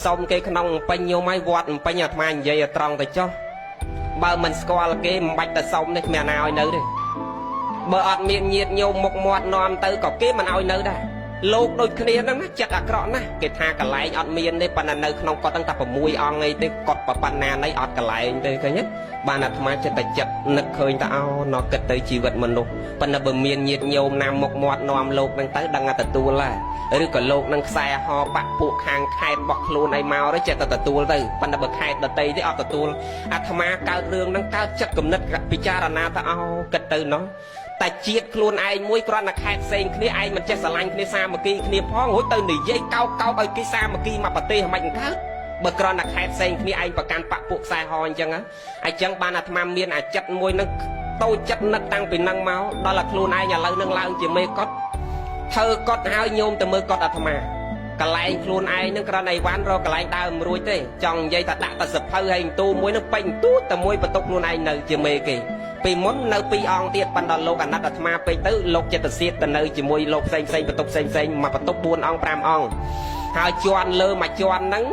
xong cái nông bánh nhiều máy vọt bánh nhạt mai vậy tròn tới cho bao mình squall cái bạch ta xong đấy mẹ nào nữa đi bờ ọt miệng nhiệt nhiều một mọt nòm tới có cái mình ao nữa đây lột đôi kia nó chặt à cọ nè cái tha cả lại ọt miệng đấy pan nơi không có tăng tập mùi ong ấy tới cọt và pan nà này ọt cả lại đây cái nhất ban là tham chân ta chặt nực khơi ta ao nó kịch tới chi vật mình luôn pan là bờ miệng nhiệt nhiều nam một mọt nòm lột đang tới đang ta tu làหรือก็โลกนั่งแซ่หอปะปลูกหางไข่บอกครูในเมาได้เจตตะตัวเลยปันดาบไข่ตะตีที่ออกตะตัวอาตมาเก้าเรื่องนั่งเก้าจัดกำนัดพิจารณาตะเอากระตือเนาะแต่เจียดครูไอ้มวยกรอนนักแข่งเซ็งคลีไอ้มันจะสลายคลีซาเมื่อกี้คลีพ้องหัวตื่นหนีเย่เก้าเก้าไอ้กีซาเมื่อกี้มาปฏิมันเก้าเมื่อกรอนนักแข่งเซ็งคลีไอ้ประกันปะปลูกแซ่หอนจังอะไอ้จังบ้านอาตมาเมียนไอ้จัดมวยนั่งโตจัดนักตั้งเป็นนั่งเมาดอลลาร์ครูไอ้อย่าเล่านั่งเล่าจะไม่ก็เธอกดหายโยมแต่เมื่อกดอาตมากลายครูนไอ้นึกกระไรวันรอกลายดาวมรวยเต้จังยัยตัดตัดสับเพลให้ตู้มวยนึกเป็นตู้แต่มวยประตูครูนไอ้เนยจะเมกีปีม้วนเนยปีอองเตียปันดอลโลกันนัดอาตมาไปตื้อโลกจะตัดเสียแต่เนยจะมวยโลกเซ็งประตูเซ็งมาประตูบุญอองปรามอองหายจวนเลอมาจวนนั้น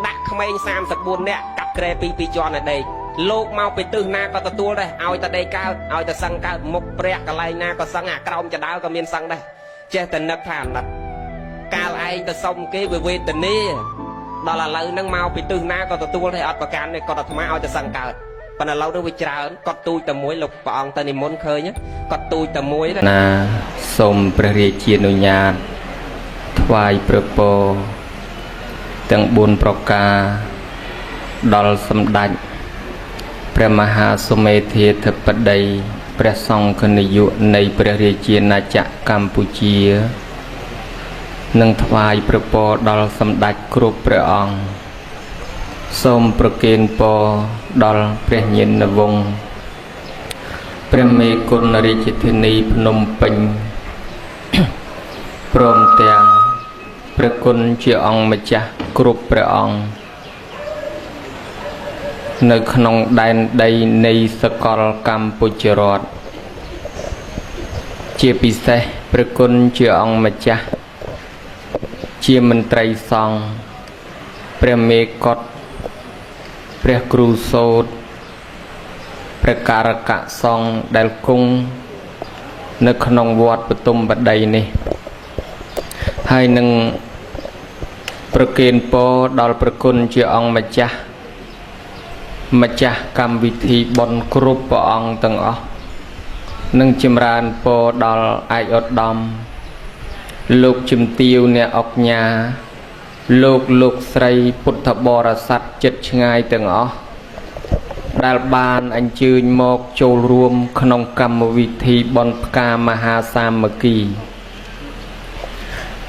ดักขมายสามสับบุญเนี่ยกับเกรปีจวนอะไรโลกเมาไปตื้อหน้าก็ตัวได้เอาแต่ได้ก้าวเอาแต่สังก้าวมุกเปรี้ยกอะไรหน้าก็สังหากรอมจะดาวก็เมียนสังได้เจตนักผ่านนัดการไอ้แต่ส่งเกี่ยวเวทนี้ดอลลาร์เลยนั่งเมาไปตื้อหน้าก็ตัวให้อัดประกันเนี่ยก็ธรรมะเอาจะสังเกตปัญหาเราด้วยวิจารณ์ก็ตุยแต่มวยหลบปองแต่ในมนเคยเนี่ยก็ตุยแต่มวยนะสมประเรียเชียนุญาตถวายประโปตั้งบุญประกาดอลสมดัยพระมหาสมเทธปดีพระทรงคณิยุในประเรียเชียนาจักรกัมพูชีนังถวายประโปดอลสมดัยครุพระองค์สมประเกณฑ์ปอดอลพระยินวงศ์พระเมกุลริจิธนีพนมเปญพร้อมแต่งพระคุณเจ้าองค์มาจากครุพระองค์ในขนมใดใดในสกลกัมพูชารดเจียพิเศษพระคุณเจ้าองค์มาจากเจียมันไตรซองพระเมกอดพระครูโสดพระการกะซองเดลกุงในขนมวัดปตุมบัดใดนี่ให้หนึ่งประเกณฑ์โปดอลประคุณเจ้าองค์มาจากกรรมวิธีบนกรุปปองตั้งอนึ่งจิมรานโปดอลไออดดอมลูกจิมติวเนี่ยออกญาลูกใส่พุทธบริษัทจิตง่ายตั้งอดาลบานอันจืนโมกโจรวมขนมกรรมวิธีบนกามหาสามกี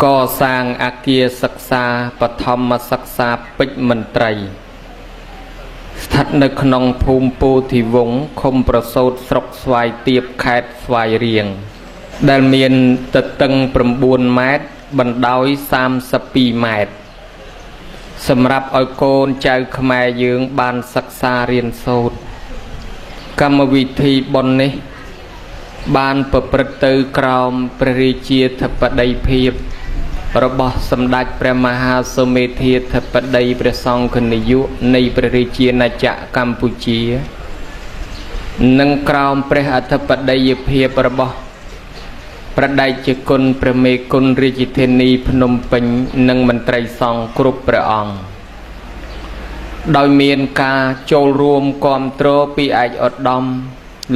ก่อสร้างอาเกียศึกษาปฐมศึกษาปิจมันไตรสถัดในขนมภูมิปูที่วงคมประสูตรสกสวายเตียบแคดสวายเรียงดาลเมียนตะตึงประบุนเมตรบรรดา30 เมตรสำหรับเอาโกนใจขมายยืงบานศึกษาเรียนสูตรกรรมวิธีบนนี้บานประตูกรอมประริเชียทปไดเพียบระบอบสมดัยพระมหาสมเทธปดีพระทรงคณิยุในประเทศนาจักรกัมพูชีนังกราวพระอัฐปดีเพียบระบอบประดัยจิกุลพระเมกุลริจิเทนีพนมเปญนังมันไตรทรงกรุพระองค์โดยเมียนกาโจรวมกอมโตรปีไออดดอม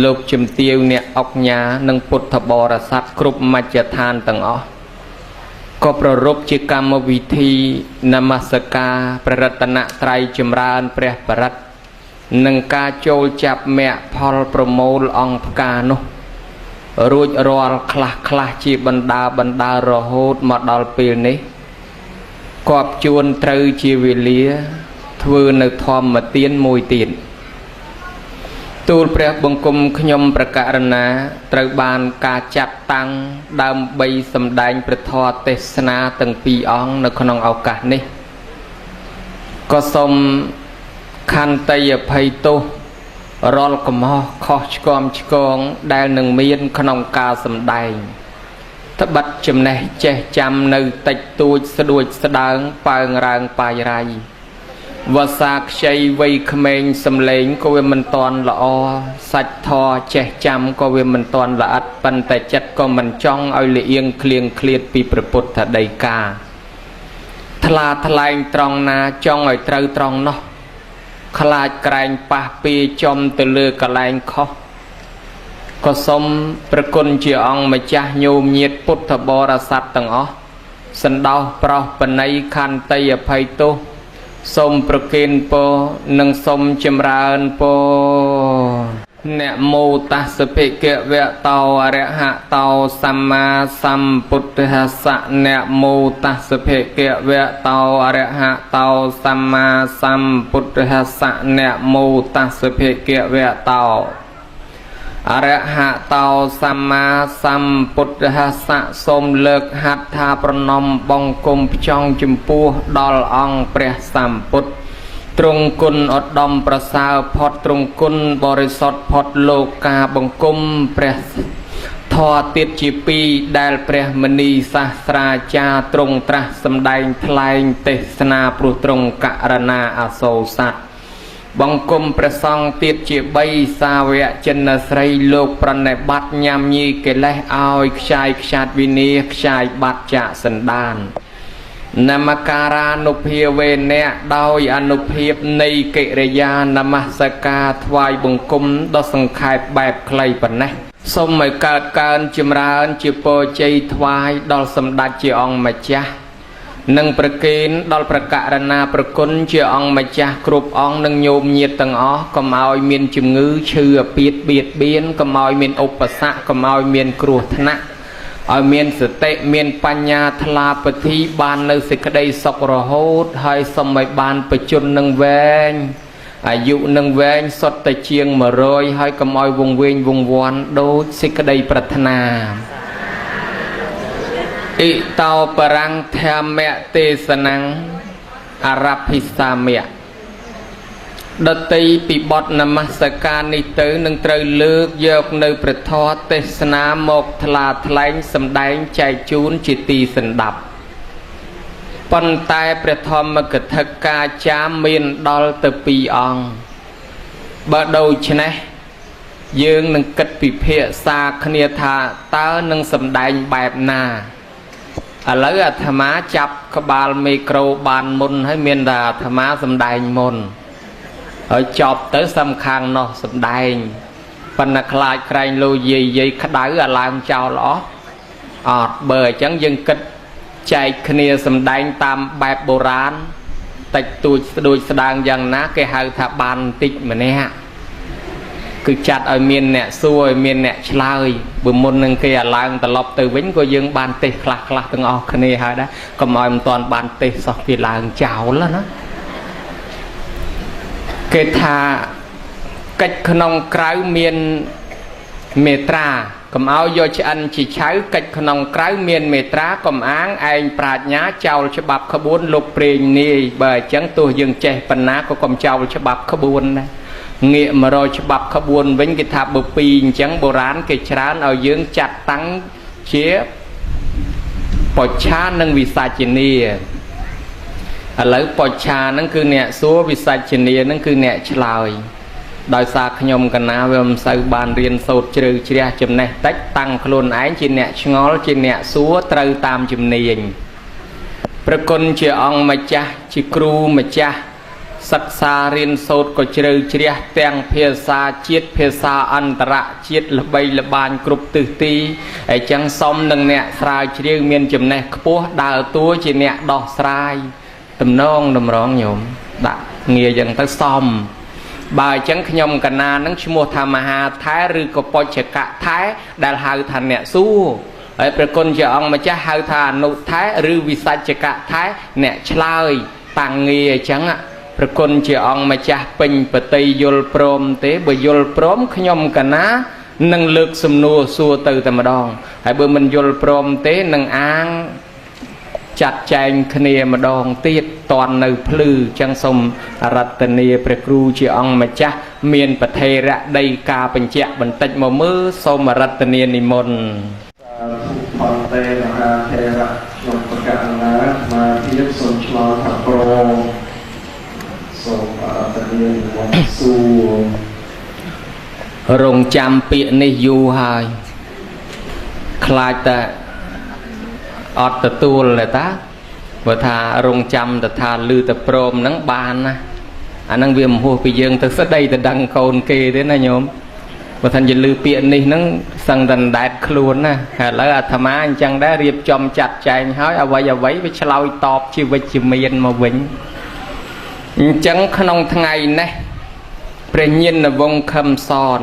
ลูกจิมเตียวเนี่ยออกญานังพุทธบริษัทกรุมัจจทานตั้งอก็ประรบจิกรรมวิธีนมัสการพระรัตนตรัยจำรานพระประรัตนังกาโจลจับแม่พอลประโมลองพกานุรูจรอลคลาจีบรรดาโรโหดมาดอลปีนี้กอบจวนตรึจีวิเลียทวในทอมมาเตียนมวยเตียนตูลเปรียบบงกลมขยมประกาศนาตรบานกาจัดตังดำใบสำแดงประทอเทศนาตั้งปีอองในขนมเอากาศนี้ก็สมคันเตยภัยโตรอลกมอคอชกอมชกองได้หนึ่งเมียนขนมกาสำแดง ถ้าบัดจำแนกเจจำในติดตัวสะดวกสะดังปางรางปลายไรวาสากชัยไวเขมงสำเลงก็เวมันตอนละอสัจทอเจจำก็เวมันตอนละอัดปันแต่จัดก็มันจ้องเอาเลียงเคลียงเคลียดปีประพุทธใดกาทลาทลายตรองนาจ้องไอ้เตาตรองเนาะขลาดแกรงปะปีจอมตะเลือกแรงเขาก็สมประกุลเจียองมาจ้าโยมเยียดพุทธบริษัทต่างอ๋อสันดาวเปล่าปนัยคันเตยภัยโตสมประเคนโปนังสมจำราญโปเนโมตัสสะเพเกเวะเตาอระหะเตาสัมมาสัมพุทธัสสะเนโมตัสสะเพเกเวะเตาอระหะเตาสัมมาสัมพุทธัสสะเนโมตัสสะเพเกเวะเตาอระหะเตาสัมมาสัมพุทธัสสะสมเลิกหัตถาประนมบองกลมจองจุมปูดอลองเปรียสัมพุทธตรงกุลอดดอมประสาพอดตรงกุลบริสุทธิ์พอดโลกาบงกุมเปรียทอติดจีปีได้เปรียมณีศาสตราจาตรงตรัสสำแดงทลายเทศนาปรุตรงกะรณาอโศสัตบังคมประสองติดจีใบสาเวะเจนสไรโลกประเนบัตยามยีเกลเอาขชายขชาดวินีขชายบัตจะสันดานนามการานุเพียเวเนดาวอนุเพียบในเกเรยานามสกาทวายบังคมดสังขายแบบใครปนนะสมัยเกิดการจิมรานจิโปใจทวายดอลสมดัจิองมาจ้านังประเคนดอลประกาศนาประคุณเจียองมาจากกรุบองนังโยมเยียตังอ๋อก็มาเอาเมียนจิมงื้อเชื่อเบียดเบียดเบียนก็มาเอาเมียนอุปสรรคก็มาเอาเมียนกรัวธนะเอาเมียนสเตเมียนปัญญาทลาปฏิบานในสิกได้สกรโหดให้สมัยบานประจุนังแวงอายุนังแวงสดแต่เชียงมาโรยให้ก็มาเอาวงเวงวงวันโดยสิกได้ปรารถนาอิเตาปรังเทเมเตสนังอารับพิสาเมะดตีปิบดนมัสการนิเตอหนึ่งเตยเลือกเยกในประทอเตสนาโมกทลาทลายสำแดงใจจูนจิตตีสันดับปันตายประทอมกทกาจามเมียนดอลตปีองบะโดชนะยืงหนึ่งกัดปิเพศาคเนียธาตาหนึ่งสำแดงแบบนาอะไรธรรมะจับขบาลไมโครบานมุนให้เมียนดาธรรมะสำแดงมุนจอบเต๋อสำคัญเนาะสำแดงปัญคลายใครโลเยยขดายอะไรเจ้าหรอเบอร์จังยังกัดใจคเนียสำแดงตามแบบโบราณแต่ตัวโดยแสดงอย่างนะแกหาถาบานติดเหมือนเนี่ยคือจัดเอาเมียนเนี่ยซวยเมียนเนี่ยชลายบุมนหนึ่งแกอะไรแต่ลบตัววิ่งก็ยังบานติดคลักตั้งออกคเนียหาได้ก็มอยมันตอนบานติดสอบกีฬาเจ้าแล้วนะเกธากัดขนมกลายเมียนเมตราก็เอาโยชอันจีใช้กัดขนมกลายเมียนเมตราก็อ้างไอปราชญาเจ้าฉบับขบวนลูกเปรย์นี่เบอร์จังตัวยังเจปัญนาก็กรมเจ้าฉบับขบวนนะเงี่ยมารอฉบับขบวนวิ่งกิทาบุปีจังโบราณกิจร้านเอายืงจัดตั้งเชี่ยปอชานังวิสาจินีอะไรปอชานั่นคือเนี่ยซัววิสาจินีนั่นคือเนี่ยฉลายโดยสาขยมกันนะเวลาใส่บานเรียนสูตรเจริญเชียจำเนตตักตั้งโคลนไอจีเนี่ยชงอลจีเนี่ยซัวเตยตามจำเนียงประกนเชียองมาจ้าจิครูมาจ้าศึกษาเรียนสูตรก็เจริญเชียแตงเพียซาจิตเพียซาอันตระจิตละใบละบานกรุบตือตีไอจังซ้อมหนึ่งเนี่ยสายเชียเมียนจำเนตขปัวดาวตัวจีเนี่ยดอกสายตำนองดำร้องโยมดะเงียยังตั้งซ้อมบ่ายจังขยมกันนานั่งชั่วโมงธรรมหาท้ายหรือก็ปอยกะท้ายได้หาทันเนี่ยสู้ไอ้ประกนจะองมาจะหาทานนุท้ายหรือวิสัชกะท้ายเนี่ยชลายต่างเงียจังอ่ะประกนจะองมาจะเป็นปฏิยลพรมเตบยลพรมขยมกันนะนั่งเลือกสมนัวสัวตือแต่มาดองไอ้เบอร์มันยลพรมเตนั่งอ้างจัดแจงคเนียมาดองตีดตอนในพลือจังสมรัตเนียประครูเชียองมาจ้าเมียนประเทระได้กาเป็นเจ้าบรรทัดมามือสมรัตเนียนิมนต์ រងចាំពាក្យនេះយូរហើយខ្លាចតែអត់ទទួលទេតាបើថារងចាំទៅថាលឺតែព្រមហ្នឹងបានណាអាហ្នឹងវាមហួសពីយើងទៅស្ដីទៅដឹងកូនគេទេណាញោមបើថានិយាយលឺពាក្យនេះហ្នឹងសឹងតែដែតខ្លួនណាហើយឥឡូវអាត្មាអញ្ចឹងដែររៀបចំចាត់ចែងហើយអ្វីវាឆ្លើយតបជាវិជ្ជមានមកវិញអញ្ចឹងក្នុងថ្ងៃនេះព្រះញាណវង្សខឹមសន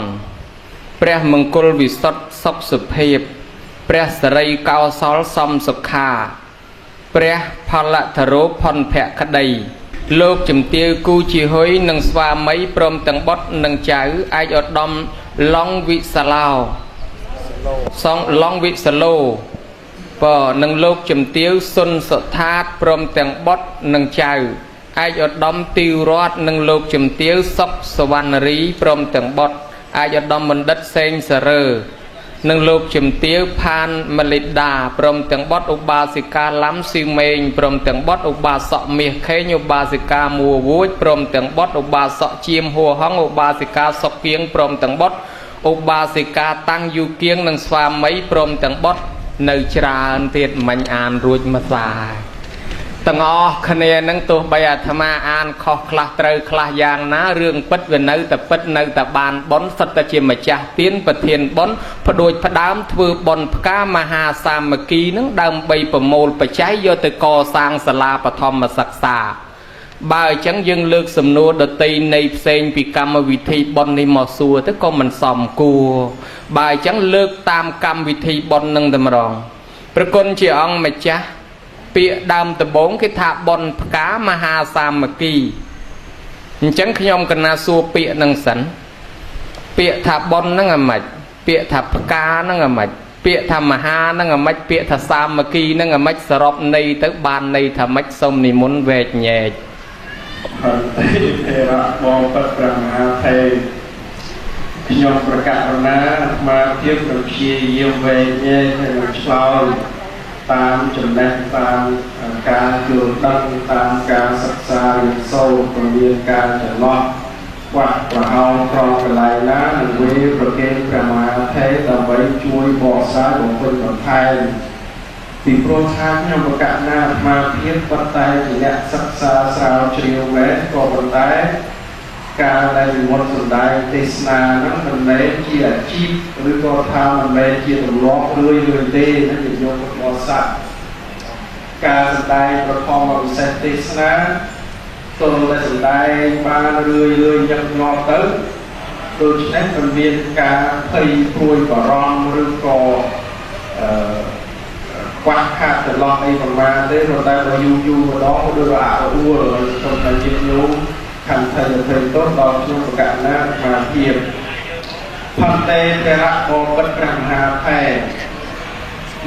ព្រះមង្គលវិសុទ្ធសុខសុភាពព្រះសិរីកោសលសំសុខាព្រះផលធរោផុនភក្តីលោកជំទាវគូជាហុយនិងស្វាមីព្រមទាំងបុត្រនិងចៅឯកឧត្តមឡុងវិសាឡោសងឡុងវិសាឡូបើនិងលោកជំទាវសុនសុថាតព្រមទាំងបុត្រនិងចៅឯកឧត្តមទីវរតនិងលោកជំទាវសុខសវណ្ណរីព្រមទាំងបុត្រឯកឧត្តមបណ្ឌិតសេងសរើនិងលោកជំទាវផានមលិដាព្រមទាំងបុត្រឧបាសិកាឡាំស៊ីមេងព្រមទាំងបុត្រឧបាសកមាសខេងឧបាសិកាមួវួចព្រមទាំងបុត្រឧបាសកជាមហួរហងឧបាសិកាសុកគៀងព្រមទាំងបុត្រឧបាសិកាតាំងយូគៀងនិងស្វាមីព្រមទាំងបុត្រនៅច្រើនទៀតមិញអានរួចម្សាទាំងអស់គ្នានឹងទោះបីអាត្មាអានខុសខ្លះត្រូវខ្លះយ៉ាងណារឿងពិតវានៅតែពិតនៅតែបានបុណ្យសិតតែជាម្ចាស់ទានប្រធានបុណ្យផ្ដួចផ្ដើមធ្វើបុណ្យផ្កាមហាសាមគ្គីនឹងដើម្បីប្រមូលបច្ច័យយកទៅកសាងសាលាបឋមសិក្សាបើអញ្ចឹងយើងលើកសំណួរដតីនៃផ្សេងពីកម្មវិធីបុណ្យនេះមកសួរទៅក៏មិនសមគួរបើអញ្ចឹងលើកតាមកម្មវិធីបុណ្យនឹងតែម្ដងប្រគុណជាអង្គម្ចាស់ពាក្យដើមដំបូងគេថាបុណ្យផ្កាមហាសាមគ្គីអញ្ចឹងខ្ញុំកណាសួរពាក្យនឹងសិនពាក្យថាបុណ្យហ្នឹងអាម៉េចពាក្យថាផ្កាហ្នឹងអាម៉េចពាក្យថាមហាហ្នឹងអាម៉េចពាក្យថាសាមគ្គីហ្នឹងអាម៉េចសរុបន័យទៅបានន័យថាម៉េចសូមនិមន្តវែកញែកហើយទេរៈបងពិតព្រះមហាថេរខ្ញុំប្រកាសណាមកទៀតប្រព្យាយាមវែកញែកហើយនឹងឆ្លើយតាមចំណេះតាមការយល់ដឹងតាមការសិក្សារៀនសូត្រក៏មានការចន្លោះខ្វះប្រហោងត្រង់កន្លែងណានឹងវេប្រគេនព្រះមហាថេរដើម្បីជួយបកស្រាយបំពេញបន្ថែមពីព្រោះថាខ្ញុំប្រកាសណាអាត្មាភាពប៉ុន្តែជាអ្នកសិក្សាស្រាវជ្រាវមែនក៏ប៉ុន្តែការដែលនិមន្តសម្ដែងទេសនាហ្នឹងមិនមែនជាអាជីពឬក៏ថាមិនមែនជាទម្លាប់រឿយទេណាជាយកមកសាក់ការសម្ដែងប្រធមពិសេសទេសនាទោះតែសម្ដែងបានរឿយញឹកញាប់ទៅដូច្នេះមិនមានការភ័យព្រួយបារម្ភឬក៏ខ្វះខាតចន្លោះអីប្រមាណទេព្រោះតែបើយូរម្ដងដូចអាអួរខ្ញុំតែជាញោមខណ្ឌថៃទៅដល់ខ្ញុំប្រកាសណាអាភាពផន្តែព្រះរៈបបិទ្ធព្រះមហាថេរ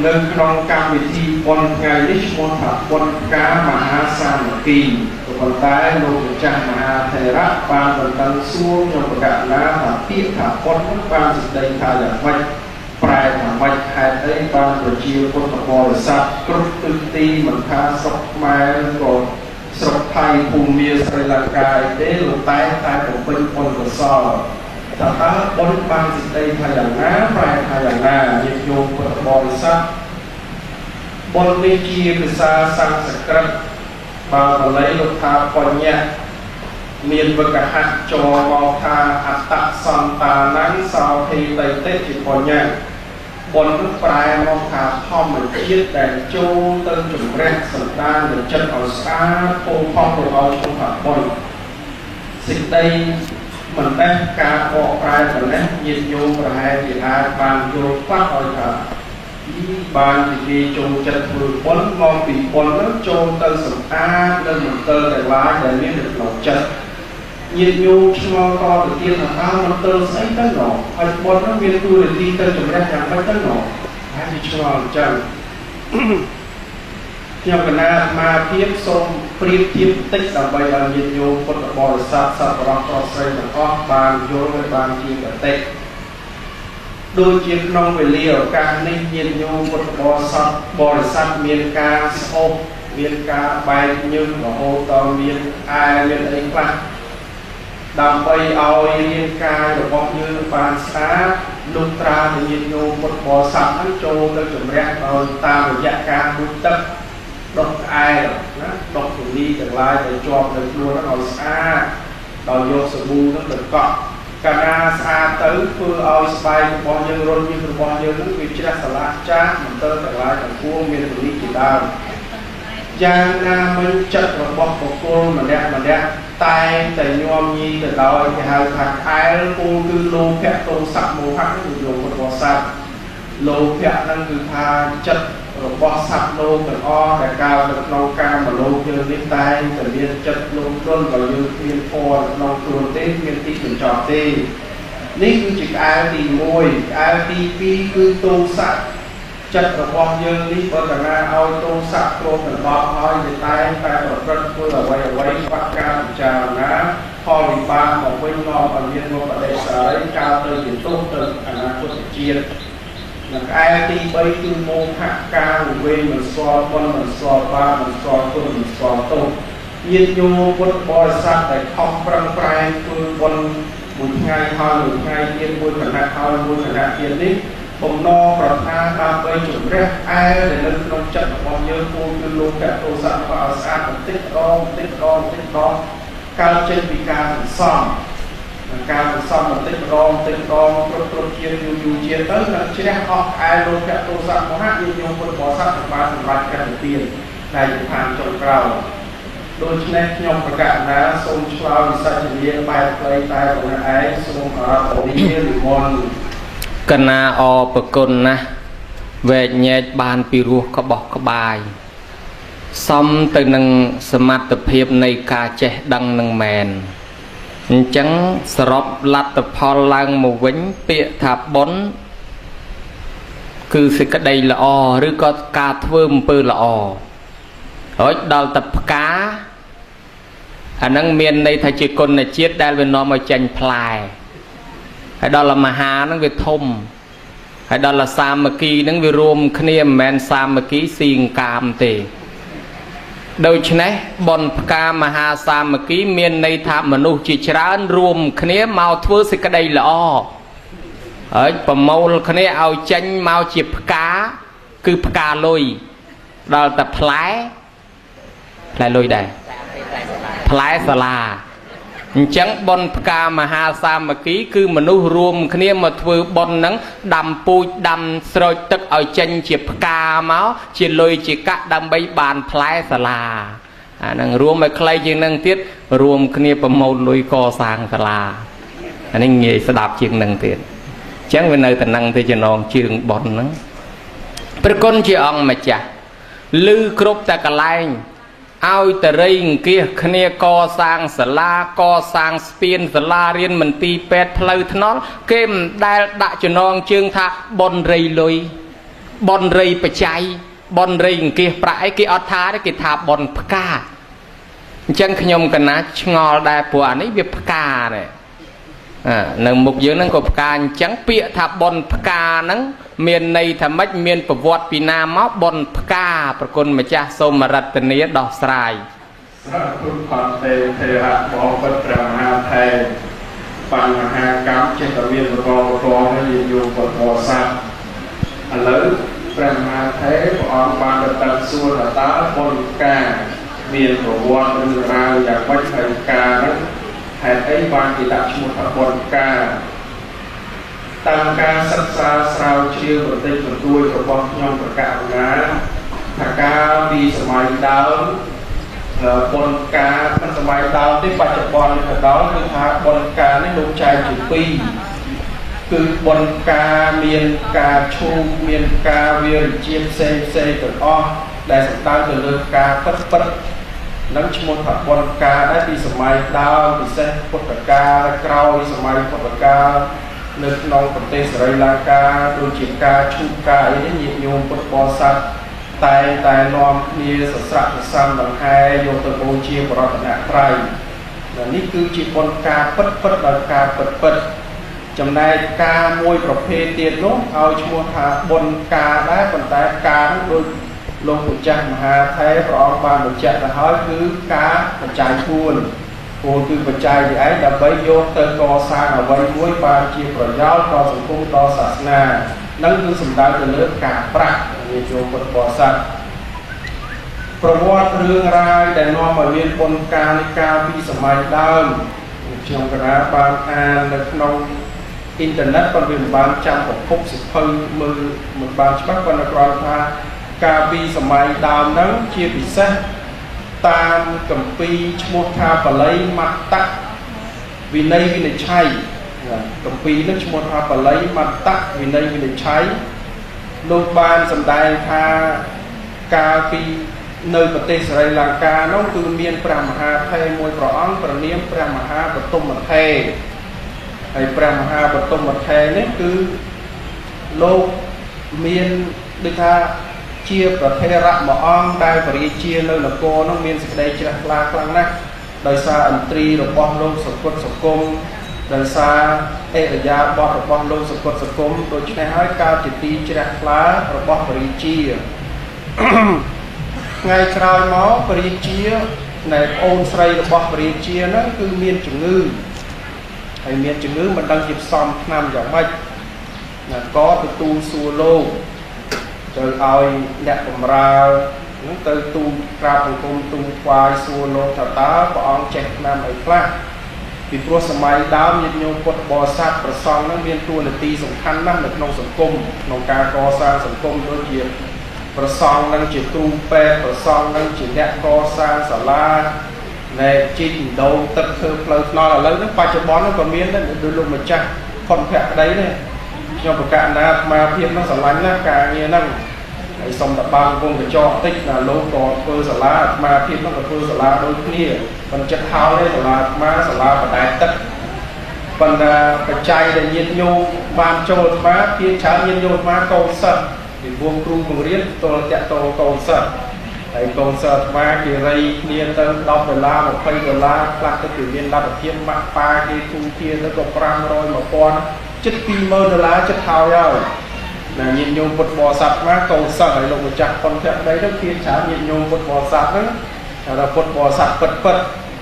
នៅក្នុងកម្មវិធីបុណ្យថ្ងៃនេះឈ្មោះថាបុណ្យផ្កាមហាសាមគ្គីប៉ុន្តែលោកម្ចាស់មហាថេរៈបានបន្តសួរខ្ញុំប្រកាសណាថាពាក្យថាបុណ្យបានសេចក្តីថាយ៉ាងម៉េចប្រែថាម៉េចហេតុអីបានប្រជាពុទ្ធបរិស័ទគ្រប់ទិសទីមិនថាស្រុកខ្មែរក៏ស្រុកថៃភូមាស្រីលង្កាទេលោកតែបំពេញបុណ្យកុសលតើបុណ្យបានសេចក្តីថាយ៉ាងណាប្រែថាយ៉ាងណាញាតិញោមពុទ្ធបរិស័ទបុណ្យនេះជាភាសាសំស្ក្រឹតបើបាលីលោកថាបញ្ញៈមានវកហៈចូលមកថាអត្តសន្តានំសោភេតៃតិជាបញ្ញៈបុណ្យនោះប្រែមកថាធម្មជាតិដែលចូលទៅជំរះសន្តាននៃចិត្តឲ្យស្អាតពោផុសទៅឲ្យក្នុងថាបុណ្យសេចក្តីមិនតែការបកប្រែប៉ុណ្ណេះញាតិញោមប្រហែលជាអាចបានយល់ខ្លះឲ្យថាបាននិយាយចូលចិត្តធ្វើបុណ្យមកពីបុណ្យនោះចូលទៅសម្អាតនៅមន្ទិលទាំងឡាយដែលមាននៅក្នុងចិត្តញាតិញោមឆ្ងល់តទៅទៀតថាមន្ទិលស្អីទៅណោះហើយបុណ្យនោះមានតួនាទីទៅជំរះយ៉ាងម៉េចទៅណោះហើយវាឆ្ងល់អញ្ចឹងខ្ញុំកណាអាត្មាភាពសូមប្រៀបធៀបតិចដើម្បីឲ្យញាតិញោមពុទ្ធបរិស័ទសប្បុរសប្រុសស្រីទាំងអស់បានយល់ហើយបានជាកតិដូចជាក្នុងវេលាឱកាសនេះញាតិញោមពុទ្ធបរិស័ទមានការស្អប់មានការបែកញើសរហូតដល់មានអែមានអីខ្លះ ដើម្បីឲ្យរាងកាយរបស់យើងបានស្អាតលុះត្រាតែញាតិញោមពុទ្ធបរិស័ទហ្នឹងចូលទៅជំរះដោយតាមរយៈការមុជទឹកដុសក្អែលណាដុសធូលីទាំងឡាយដែលជាប់នៅខ្លួនហ្នឹងឲ្យស្អាតដោយយកសាប៊ូហ្នឹងទៅកក់កាលណាស្អាតទៅធ្វើឲ្យស្បែករបស់យើងរន្ធញើសរបស់យើងហ្នឹងវាជ្រះស្រឡះចាស់មិនទៅទាំងឡាយទាំងពួងមានធូលីជាដើមយ៉ាងណាមិញចិត្តរបស់បុគ្គលម្នាក់តែងតែញោមញីទៅដោយគេហៅថាក្អែលគោលគឺលោភៈទោសៈមោហៈគឺយកពុទ្ធបរិស័ទលោភៈហ្នឹងគឺថាចិត្តរបស់សត្វលោកទាំងអស់ដែលកើតនៅក្នុងកាមលោកយើងនេះតែងតែមានចិត្តលន់លន់ក៏យើងគ្មានធម៌ក្នុងខ្លួនទេគ្មានទីបញ្ចប់ទេនេះគឺជាក្អែលទី1ក្អែលទី2គឺទោសៈចិត្តរបស់យើងនេះបើកាលណាឲ្យទោសៈគ្រោះទៅដល់ហើយវាតែងតែប្រព្រឹត្តធ្វើអ្វីខ្វះការពិចារណាផលវិបាកមកវិញនាំឲ្យមានមុខបដិសារីកើតទៅជាទោសទៅអនាគតជាតិនិងក្អែលទី3គឺមោហៈការវេមិនស្គាល់បុណ្យមិនស្គាល់បាបមិនស្គាល់គុណមិនស្គាល់ទោសញាតិញោមពុទ្ធបរិស័ទដែលខំប្រឹងប្រែងធ្វើបុណ្យមួយថ្ងៃហើយមួយថ្ងៃទៀតមួយគណៈហើយមួយគណៈទៀតនេះបំណងប្រាថ្នាដើម្បីជំរះអែលដែលនៅក្នុងចិត្តរបស់យើងគួរគឺលោភៈទោសៈក៏ឲ្យស្អាតបន្តិចបន្តិចកើតចេញពីការសន្សំការសន្សំបន្តិចគ្រប់ជាតិយូរជាតិទៅនឹងជ្រះអស់ក្អែលលោភៈទោសៈមោហៈយើងយកពុទ្ធបរិស័ទបានសម្រេចកិច្ចទានដែលជាឋានចុងក្រោយដូច្នេះខ្ញុំប្រកាសណាសូមឆ្លើយវិសាជនាបែបខ្លីតែប៉ុណ្ណេះឯងសូមអរគុណនិមន្តកណាអប្រគុណណាស់វែកញែកបានពីរសក្បោះក្បាយសមទៅនឹងសមត្ថភាពនៃការចេះដឹងនឹងមែនអញ្ចឹងសរុបលទ្ធផលឡើងមកវិញពាក្យថាបុណ្យគឺសេចក្តីល្អឬក៏ការធ្វើអំពើល្អហើយដល់តែផ្កាអានឹងមានន័យថាជាគុណជាតិដែលវានាំឲ្យចេញផ្លែហើយដល់មហាហ្នឹងវាធំហើយដល់សាមគ្គីហ្នឹងវារួមគ្នាមិនមែនសាមគ្គីស៊ីងកាមទេដូច្នេះបុណ្យផ្កាមហាសាមគ្គីមានន័យថាមនុស្សជាច្រើនរួមគ្នាមកធ្វើសេចក្តីល្អហើយប្រមូលគ្នាឲ្យចេញមកជាផ្កាគឺផ្កាលុយដល់តែផ្លែលុយដែរផ្លែសាឡាអញ្ចឹងបុណ្យផ្កាមហាសាមគ្គីគឺមនុស្សរួមគ្នាមកធ្វើបុណ្យហ្នឹងដាំពូជដាំស្រោចទឹកឲ្យចេញជាផ្កាមកជាលុយជាកាក់ដើម្បីបានផ្លែសាឡាអាហ្នឹងរួមឲ្យខ្លីជាងហ្នឹងទៀតរួមគ្នាប្រមូលលុយកសាងសាឡាអានេះងាយស្ដាប់ជាងហ្នឹងទៀតអញ្ចឹងវានៅតែហ្នឹងទៅចំណងជើងបុណ្យហ្នឹងព្រះគុណជាអង្គម្ចាស់ឮគ្រប់តែកន្លែងឲ្យតរីអង្គាសគ្នាកសាងសាលាកសាងស្ពានសាលារៀនមន្ទីរពេទ្យផ្លូវថ្នល់គេមិនដែលដាក់ចំណងជើងថាបុណ្យរៃលុយបុណ្យរៃបច្ច័យបុណ្យរៃអង្គាសប្រាក់អីគេអត់ថាទេគេថាបុណ្យផ្កាអញ្ចឹងខ្ញុំកណាឆ្ងល់ដែរព្រោះអានេះវាផ្កាដែរនៅមុខយើងហ្នឹងក៏ផ្កាអញ្ចឹងពាក្យថាបុណ្យផ្កាហ្នឹងមានន័យថាម៉េចមានប្រវត្តិពីណាមកបុណ្យផ្កាប្រគុណម្ចាស់សូមរតនាដោះស្រាយសាធុខន្តិទេរៈបងពិតព្រះមហាថេរបញ្ហាកម្មចេតវិបកហើយយោមពុទ្ធបរិស័ទឥឡូវព្រះមហាថេរព្រះអង្គបានទៅសួរថាតើបុណ្យផ្កាមានប្រវត្តិរឿងរ៉ាវយ៉ាងម៉េចហើយផ្កាហ្នឹងហេតុអីបានគេដាក់ឈ្មោះថាបុណ្យផ្កាតាមការសិក្សាស្រាវជ្រាវបន្តិចបន្តួចរបស់ខ្ញុំប្រកាសណាថាការពីសម័យដើមបុណ្យផ្កាមិនសម័យដើមទេបច្ចុប្បន្នទៅដល់គឺថាបុណ្យផ្កានេះលោកចែកជាពីរគឺបុណ្យផ្កាមានការឈូកមានការវារជាផ្សេងទាំងអស់ដែលសំដៅទៅលើការពិតនឹងឈ្មោះថាបុណ្យផ្កាដែរពីសម័យដើមពិសេសពុទ្ធកាលក្រោយសម័យពុទ្ធកាលនៅក្នុងប្រទេសស្រីលង្កាដូចជាការឈូកការអីនេះញាតិញោមពុទ្ធបរិស័ទតែនាំគ្នាសស្រាក់សន្សំដង្ហែយកទៅបូជាបរតនត្រ័យនេះគឺជាបុណ្យផ្កាពិតដោយការពិតចំណែកការមួយប្រភេទទៀតនោះឲ្យឈ្មោះថាបុណ្យផ្កាដែរប៉ុន្តែផ្កានោះដូចលោកម្ចាស់មហាថេរព្រះអង្គបានបញ្ជាក់ទៅហើយគឺការបច្ច័យ4 គោលគឺបច្ច័យទីឯងដើម្បីយកទៅកសាងអ្វីមួយបានជាប្រយោជន៍ដល់សង្គមដល់សាសនានឹងគឺសំដៅទៅលើការប្រាក់ញាតិញោមពុទ្ធបរិស័ទប្រវត្តិរឿងរ៉ាវដែលនាំឲ្យមានបុណ្យកាលនេះកាលពីសម័យដើមខ្ញុំកណាបានអាននៅក្នុងអ៊ីនធឺណិតប៉ុន្តែមិនបានចាំប្រភពសិភៅមើលមិនបានច្បាស់ប៉ុន្តែគ្រាន់ថាកាលពីសម័យដើមហ្នឹងជាពិសេសតាមគម្ពីរឈ្មោះថាបាលីមត្តវិន័យវិនិច្ឆ័យគម្ពីរនេះឈ្មោះថាបាលីមត្តវិន័យវិនិច្ឆ័យលោកបានសម្ដែងថាកាលពីនៅប្រទេសស្រីលង្កានោះគឺមានព្រះមហាថេរមួយព្រះអង្គប្រនាមព្រះមហាបទុមថេរហើយព្រះមហាបទុមថេរនេះគឺលោកមានដូចថាជាប្រធេរៈមួយអង្គដែលបរិជានៅនគរនោះមានសេចក្តីជ្រះថ្លាខ្លាំងណាស់ដោយសារឥន្ទ្រីរបស់លោកសកុតសង្គមដោយសារអរិយាបថរបស់លោកសកុតសង្គមដូច្នេះហើយកើតជាទីជ្រះថ្លារបស់បរិជាថ្ងៃក្រោយមកបរិជានៃប្អូនស្រីរបស់បរិជាហ្នឹងគឺមានជំងឺហើយមានជំងឺមិនដឹងជាផ្សំថ្នាំយ៉ាងម៉េចក៏ទទួលសួរលោកទៅឲ្យអ្នកបម្រើហ្នឹងទៅទូលក្រាបបង្គំទូលថ្វាយសួរលោកថាតើព្រះអង្គចេះថ្នាំអីខ្លះពីព្រោះសម័យដើមញាតិញោមពុទ្ធបរិស័ទប្រសង់ហ្នឹងមានតួនាទីសំខាន់ណាស់នៅក្នុងសង្គមក្នុងការកសាងសង្គមដូចជាប្រសង់នឹងជាគ្រូពេទ្យប្រសង់នឹងជាអ្នកកសាងសាលានៃជីកដូងទឹកធ្វើផ្លូវថ្នល់ឥឡូវនេះបច្ចុប្បន្នក៏មានដែរដោយលោកម្ចាស់ខុនភក្តីនេះខ្ញុំប្រកាសណាអាត្មាភាពនឹងស្រឡាញ់ណាស់ការងារហ្នឹងហើយសុំតបាវងកញ្ចក់តិចណាលោកក៏ធ្វើសាលាអាត្មាភាពនឹងក៏ធ្វើសាលាដូចគ្នាប៉ុន្តែចិត្តហោទេសាលាអាត្មាសាលាបដែតទឹកប៉ុន្តែបច្ច័យដែលញាតិញោមបានចូលអាត្មាជាច្រើនញាតិញោមអាត្មាកូនសិស្សពីវងគ្រូបង្រៀនតលតាក់តកូនសិស្សហើយកូនសិស្សអាត្មាគេរៃគ្នាទៅ$10 $20ខ្លះទៅគេមានលទ្ធភាពម៉ាក់ប៉ាគេទូទាទៅក៏500 1000ចិត្ត$20000ចិត្តហើយហើយណាញាតិញោមពុទ្ធបរិស័ទមកកូនសិស្សហើយលោកម្ចាស់ប៉ុនភក្តីទៅគេច្រើនញាតិញោមពុទ្ធបរិស័ទហ្នឹងថាពុទ្ធបរិស័ទពិត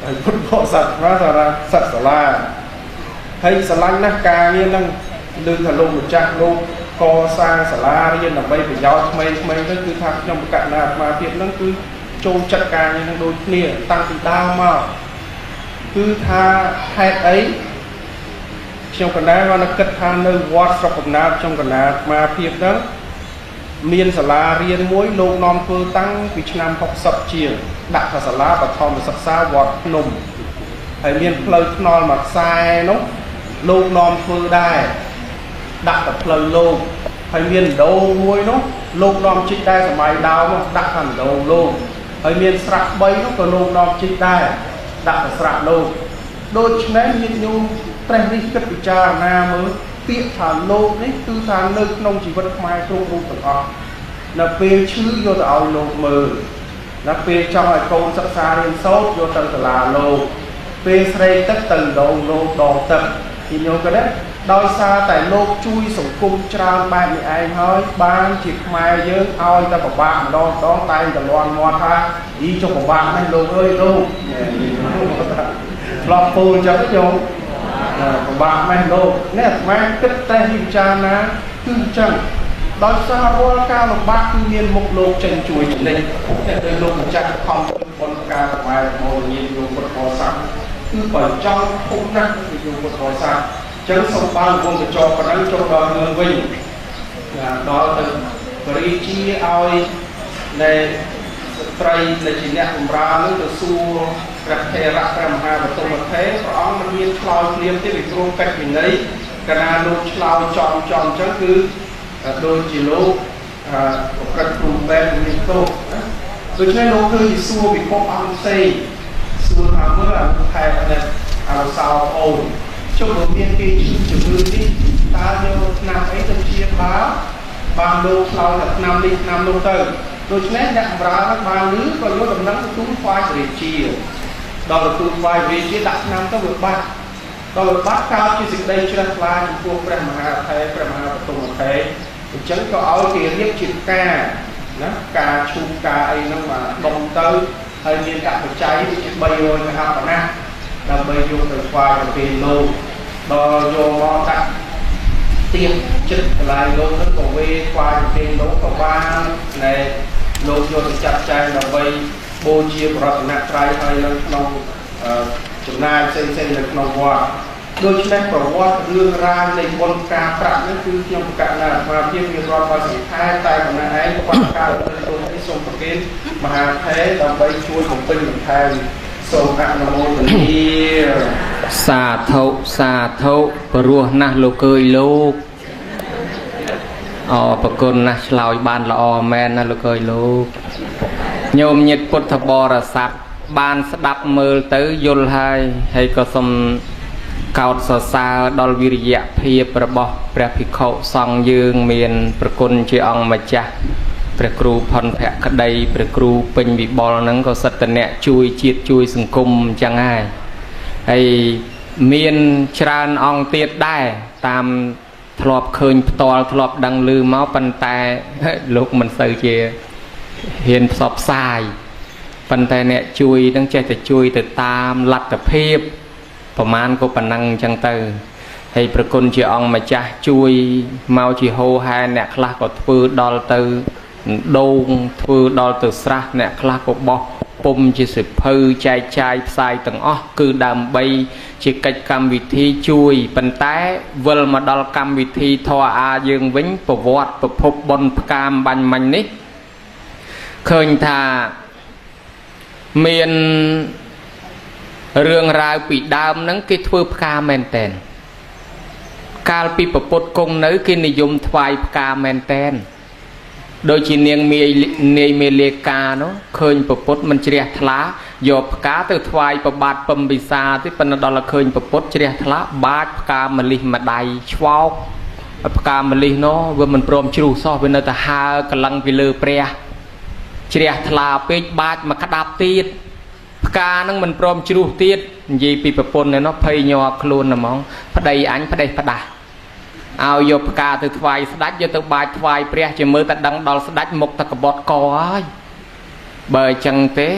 ហើយពុទ្ធបរិស័ទមកថាសិស្សសាលាហើយស្រឡាញ់ណាស់ការងារហ្នឹងលើថាលោកម្ចាស់លោកកសាងសាលារៀនដើម្បីប្រយោជន៍ថ្មីទៅគឺថាខ្ញុំបកណ្ណាអាត្មាភាពហ្នឹងគឺចូលចិត្តការងារហ្នឹងដូចគ្នាតាំងពីដើមមកគឺថាហេតុអីខ្ញុំកណ្ដាលគាត់គិតថានៅវត្តស្រុកកំណើតខ្ញុំកណ្ដាលអាត្មាភាពហ្នឹងមានសាលារៀនមួយលោកនាំធ្វើតាំងពីឆ្នាំ60ជាងដាក់ថាសាលាបឋមសិក្សាវត្តភ្នំហើយមានផ្លូវថ្នល់មួយខ្សែនោះលោកនាំធ្វើដែរដាក់តែផ្លូវលោកហើយមានដូងមួយនោះលោកនាំជីកដែរសម័យដើមនោះដាក់ថាដូងលោកហើយមានស្រះ3នោះក៏លោកនាំជីកដែរដាក់តែស្រះលោកដូច្នេះញាតិញោមត្រេះរិះគិតពិចារណាមើលពាក្យថាលោកនេះគឺថានៅក្នុងជីវិតខ្មែរគ្រប់រូបទាំងអស់នៅពេលឈឺយកទៅឲ្យលោកមើលនៅពេលចង់ឲ្យកូនសិក្សារៀនសូត្រយកទៅសាលាលោកពេលស្រេកទឹកទៅដូងលោកដងទឹកញាតិញោមក៏ដែរដោយសារតែលោកជួយសង្គមច្រើនបែបនេះឯងហើយបានជាខ្មែរយើងឲ្យតែពិបាកម្ដងតែងតែលន់មាត់ថាអីចុះពិបាកណាស់លោកអើយលោកឆ្លប់ពូលចឹងខ្ញុំពិបាកណាស់លោកនេះអាត្មាគិតតែពិចារណាគឺអញ្ចឹងដោយសាររាល់ការលំបាកគឺមានមុខលោកចេញជួយចំណេញតែដោយលោកម្ចាស់ខំបុណ្យការខ្មែរមកញាតិញោមពុទ្ធបរិស័ទគឺបើចង់ភូមិណាស់គឺញោមពុទ្ធបរិស័ទចឹងសូមបានវងកញ្ចក់ប៉ុណ្ណឹងចូលដល់រឿងវិញដល់ទៅបរិជាឲ្យនៃស្ត្រីដែលជាអ្នកបម្រើនឹងទៅសួរព្រះថេរៈព្រះមហាបទុមថេរព្រះអង្គមិនមានឆ្លើយភ្លាមទេពីព្រោះកិច្ចវិន័យកាលណាលោកឆ្លើយចំអញ្ចឹងគឺដូចជាលោកប្រព្រឹត្តគ្រូពេទ្យមានទោសដូច្នេះលោកគឺសួរពិភពអង្គផ្សេងសួរថាមើលថែនេះអរសោអូនជុំមានគេជំងឺនេះតើយកឆ្នាំអីទៅព្យាបាលបានលោកឆ្លើយថាឆ្នាំនេះឆ្នាំនោះទៅដូច្នេះអ្នកបម្រើបានឬក៏យកដំណឹងទទួលផ្សាយវិទ្យាដល់ទទួលផ្សាយវិទ្យាដាក់ឆ្នាំទៅវាបាត់ដល់វាបាត់កើតជាសេចក្តីជ្រះថ្លាចំពោះព្រះមហាថេរព្រះមហាបទុមថេរអញ្ចឹងក៏ឲ្យគេរៀបជាការណាការឈូសការអីហ្នឹងមកដុំទៅហើយមានអបច្ច័យដូចជា300កហបណាដើម្បី យកទៅស្វាយទៅពេលលោកដល់យកមកដាក់ទៀបចិត្តកន្លែងលោកនឹងក៏វេស្វាយទៅពេលលោកក៏បានតែលោកយកទៅចាត់ចែងដើម្បីបូជាប្រតនត្រ័យហើយនៅក្នុងចំណាយផ្សេងៗនៅក្នុងវត្តដូច្នេះប្រវត្តិរឿងរ៉ាវនៃបុណ្យការប្រាក់នេះគឺខ្ញុំប្រកាសថាអាត្មាភាពមានរាប់រយសង្ខេបតែប៉ុណ្ណេះឯងក៏បានការលើកទៅនេះសូមប្រគេនមហាថេរដើម្បីជួយបំពេញបន្ថែមសូមអនុមោទនាសាធុសាធុព្រោះណាស់លោកអើយលោកប្រគុណណាស់ឆ្លើយបានល្អមែនណាលោកអើយលោកញោមញាតិពុទ្ធបរិស័ទបានស្ដាប់មើលទៅយល់ហើយក៏សូមកោតសរសើរដល់វិរិយភាពរបស់ព្រះភិក្ខុសង្ឃយើងមានប្រគុណជាអង្គម្ចាស់ព្រះគ្រូផុនភក្តីព្រះគ្រូពេញវិបុលហ្នឹងក៏សិតតអ្នកជួយជាតិជួយសង្គមអញ្ចឹងហើយមានច្រើនអង្គទៀតដែរតាមធ្លាប់ឃើញផ្ទាល់ធ្លាប់ដឹងឮមកប៉ុន្តែលោកមិនសូវជាហ៊ានផ្សព្វផ្សាយប៉ុន្តែអ្នកជួយនឹងចេះតែជួយទៅតាមលទ្ធភាពប្រមាណក៏ប៉ុណ្ណឹងអញ្ចឹងទៅហើយប្រគុណជាអង្គម្ចាស់ជួយមកជាហោហែអ្នកខ្លះក៏ធ្វើដល់ទៅដូងធ្វើដល់ទៅស្រះអ្នកខ្លះក៏បោះពុំជាសិភៅចែកចាយផ្សាយទាំងអស់គឺដើម្បីជាកិច្ចកម្មវិធីជួយប៉ុន្តែវិលមកដល់កម្មវិធីធម៌អាយើងវិញប្រវត្តិប្រភពបុណ្យផ្កាមបាញ់មិញនេះឃើញថាមានរឿងរ៉ាវពីដើមហ្នឹងគេធ្វើផ្កាមែនតែនកាលពីពុទ្ធគង់នៅគេនិយមថ្វាយផ្កាមែនតែនដូចជានាងនាយមេលេកានោះឃើញពុទ្ធមិនជ្រះថ្លាយកផ្កាទៅថ្វាយប្របាទពំពិសាទេប៉ុន្តែដល់ឃើញពុទ្ធជ្រះថ្លាបាចផ្កាម្លិះម្ដាយឆ្វោកផ្កាម្លិះនោះវាមិនព្រមជ្រុះសោះវានៅតែហើកលឹងពីលើព្រះជ្រះថ្លាពេកបាចមកក្តាប់ទៀតផ្កានឹងមិនព្រមជ្រុះទៀតនិយាយពីប្រពន្ធនោះភ័យញ័រខ្លួនហ្មងប្តីអញផ្ដេសផ្ដាស់ឲ្យយកផ្កាទៅថ្វាយស្ដេចយកទៅបាចថ្វាយព្រះជាមើលតែដឹងដល់ស្ដេចមុខតែកបត់កហើយបើអញ្ចឹងទេ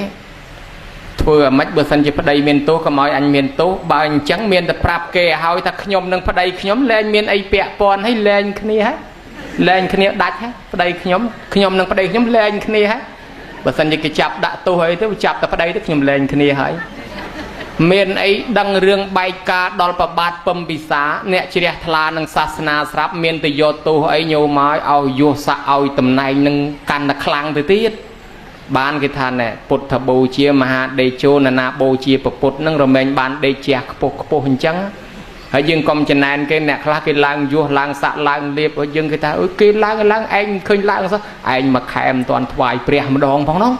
ធ្វើអាម៉េចបើសិនជាប្តីមានទោសកុំឲ្យអញមានទោសបើអញ្ចឹងមានតែប្រាប់គេឲ្យថាខ្ញុំនឹងប្តីខ្ញុំលែងមានអីពាក់ព័ន្ធឲ្យលែងគ្នាហើយលែងគ្នាដាច់ហើយប្តីខ្ញុំនឹងប្តីខ្ញុំលែងគ្នាហើយបើសិនជាគេចាប់ដាក់ទោសអីទៅចាប់តែប្តីទៅខ្ញុំលែងគ្នាហើយមានអីដឹងរឿងបែកការដល់ប្របាទពំពិសាអ្នកជ្រះថ្លានឹងសាសនាស្រាប់មានទៅយកទោសអីញោមមកឲ្យយោស័កឲ្យតំណែងនឹងកាន់តែខ្លាំងទៅទៀតបានគេថាណែពុទ្ធបូជាមហាដេជោនណាបូជាពុទ្ធនឹងរមែងបានដេជះខ្ពស់អញ្ចឹងហើយយើងកុំចំណែនគេអ្នកខ្លះគេឡើងយោសឡើងស័កឡើងលៀបហើយយើងគេថាអើយគេឡើងឯងឃើញឡើងសោះឯងមកខែមិនតាន់ថ្វាយព្រះម្ដងផងនោះ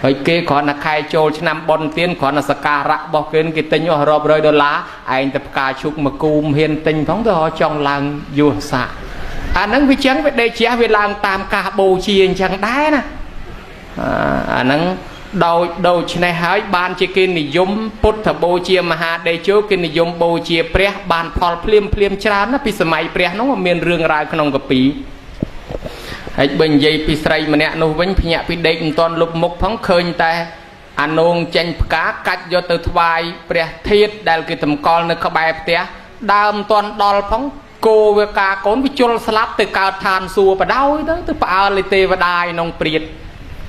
ហើយគេគ្រាន់តែខែចូលឆ្នាំបុណ្យទានគ្រាន់តែសក្ការៈរបស់គេទិញអស់រាប់រយដុល្លារឯងតែផ្កាឈូកមកគូមហ៊ានទិញផងទៅចង់ឡើងយោស័កអាហ្នឹងវាចឹងវាដេជះវាឡើងតាមការបូជាអញ្ចឹងដែរណាអាហ្នឹងដូច្នេះហើយបានជាគេនិយមពុទ្ធបូជាមហាដេជោគេនិយមបូជាព្រះបានផលភ្លាមច្រើនណាពីសម័យព្រះនោះមានរឿងរ៉ាវក្នុងកពីហើយបើនិយាយពីស្រីម្នាក់នោះវិញភ្ញាក់ពីដេកមិនទាន់លុបមុខផងឃើញតែអានងចេញផ្កាកាច់យកទៅថ្វាយព្រះធាតុដែលគេតម្កល់នៅក្បែរផ្ទះដើមមិនទាន់ដល់ផងគោវាកាកូនវាជុលស្លាប់ទៅកើតឋានសួគ៌បដោយទៅផ្អើលទេវតាឯក្នុងព្រាត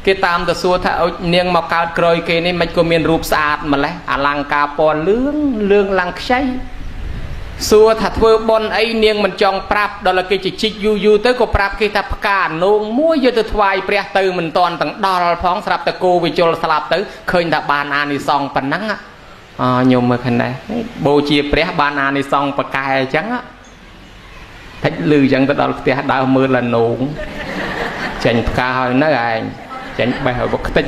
គេតាមទៅសួរថាអុចនាងមកកើតក្រោយគេនេះមិនក៏មានរូបស្អាតម្លេះអលង្ការពណ៌លឿងឡើងខ្ចីសួរថាធ្វើបុណ្យអីនាងមិនចង់ប្រាប់ដល់គេជីកយូរទៅក៏ប្រាប់គេថាផ្កានោងមួយយកទៅថ្វាយព្រះទៅមិនតាន់ទាំងដល់ផងស្រាប់តែគោវិជុលស្លាប់ទៅឃើញថាបានអានិសង្សប៉ុណ្ណឹងញោមមើលឃើញដែរបូជាព្រះបានអានិសង្សប្រកែអញ្ចឹងតែលឺអញ្ចឹងទៅដល់ផ្ទះដើរមើលឡានោងចេញផ្កាហើយនៅឯងចេញបេះឲ្យបុកខ្ទេច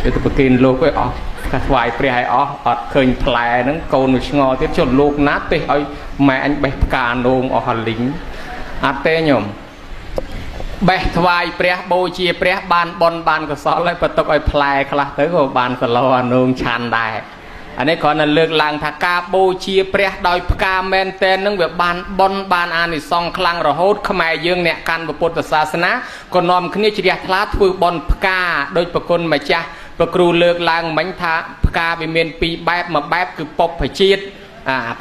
ទៅប្រគិនលោកឲ្យអស់កាថ្វាយព្រះឲ្យអស់អត់ឃើញផ្លែហ្នឹងកូនវាឆ្ងល់ទៀតចុះលោកណាទេឲ្យម៉ែអញបេះផ្កានោងអស់ហលីងអត់ទេញោមបេះថ្វាយព្រះបូជាព្រះបានបុណ្យបានកុសលហើយបន្ទុកឲ្យផ្លែខ្លះទៅក៏បានសឡអានោងឆាន់ដែរអានេះគ្រាន់តែលើកឡើងថាការបូជាព្រះដោយផ្កាមែនតែននឹងវាបានបុណ្យបានអានិសង្សខ្លាំងរហូតខ្មែរយើងអ្នកកាន់ពុទ្ធសាសនាក៏នាំគ្នាជ្រះថ្លាធ្វើបុណ្យផ្កាដោយប្រគុណម្ចាស់ព្រះគ្រូលើកឡើងមិញថាផ្ ផ្កាវាមានពីរបែបមួយបែបគឺពុបជាតិ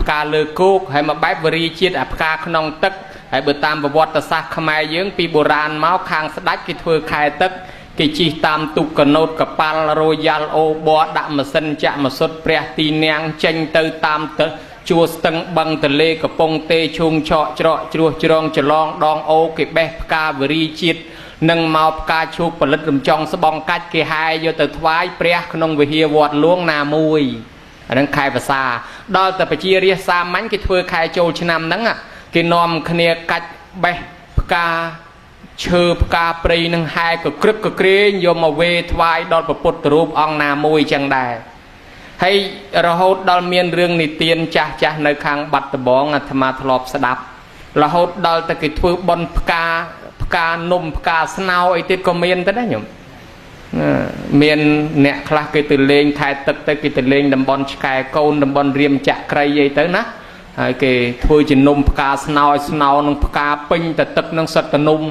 ផ្កាលើគោកហើយមួយបែបវរីជាតិផ្កាក្នុងទឹកហើយបើតាមប្រវត្តិសាស្ត្រខ្មែរយើងពីបុរាណមកខាងស្ដេចគេធ្វើខែទឹកគេជិះតាមទូកកណូតកប៉ាល់រ៉ូយ៉ាល់អូបដាក់ម៉ាស៊ីនចាក់ម៉ាសុតព្រះទីនាងចេញទៅតាមទៅជួរស្ទឹងបឹងទលេកំពង់ទេឈូងឆក់ច្រកជ្រោះជ្រងច្រឡងដងអូគេបេះផ្កាវរីជាតិនឹងមកផ្កាឈូកផលិតរំចង់ស្បងកាច់គេហាយយកទៅថ្វាយព្រះក្នុងវិហារវត្តលួងណាមួយអានឹងខែភាសាដល់តែប្រជារាស្ត្រសាមញ្ញគេធ្វើខែចូលឆ្នាំហ្នឹងគេនាំគ្នាកាច់បេះផ្កាឈើផ្កាព្រៃនឹងហែកក្រឹបកក្រែងយកមកវេថ្វាយដល់ព្រះពុទ្ធរូបអង្គណាមួយចឹងដែរហើយរហូតដល់មានរឿងនិទានចាស់នៅខាងបាត់ដំបងអាត្មាធ្លាប់ស្ដាប់រហូតដល់តែគេធ្វើបន់ផ្កានំផ្កាស្នោអីទៀតក៏មានទៅដែរញោមមានអ្នកខ្លះគេទៅលេងខែទឹកទៅគេទៅលេងតំបន់ឆ្កែកូនតំបន់រៀមចក្រៃអីទៅណាហើយគេធ្វើជានំផ្កាស្នោនឹងផ្កាពេញតែទឹកនឹងសិតតនំ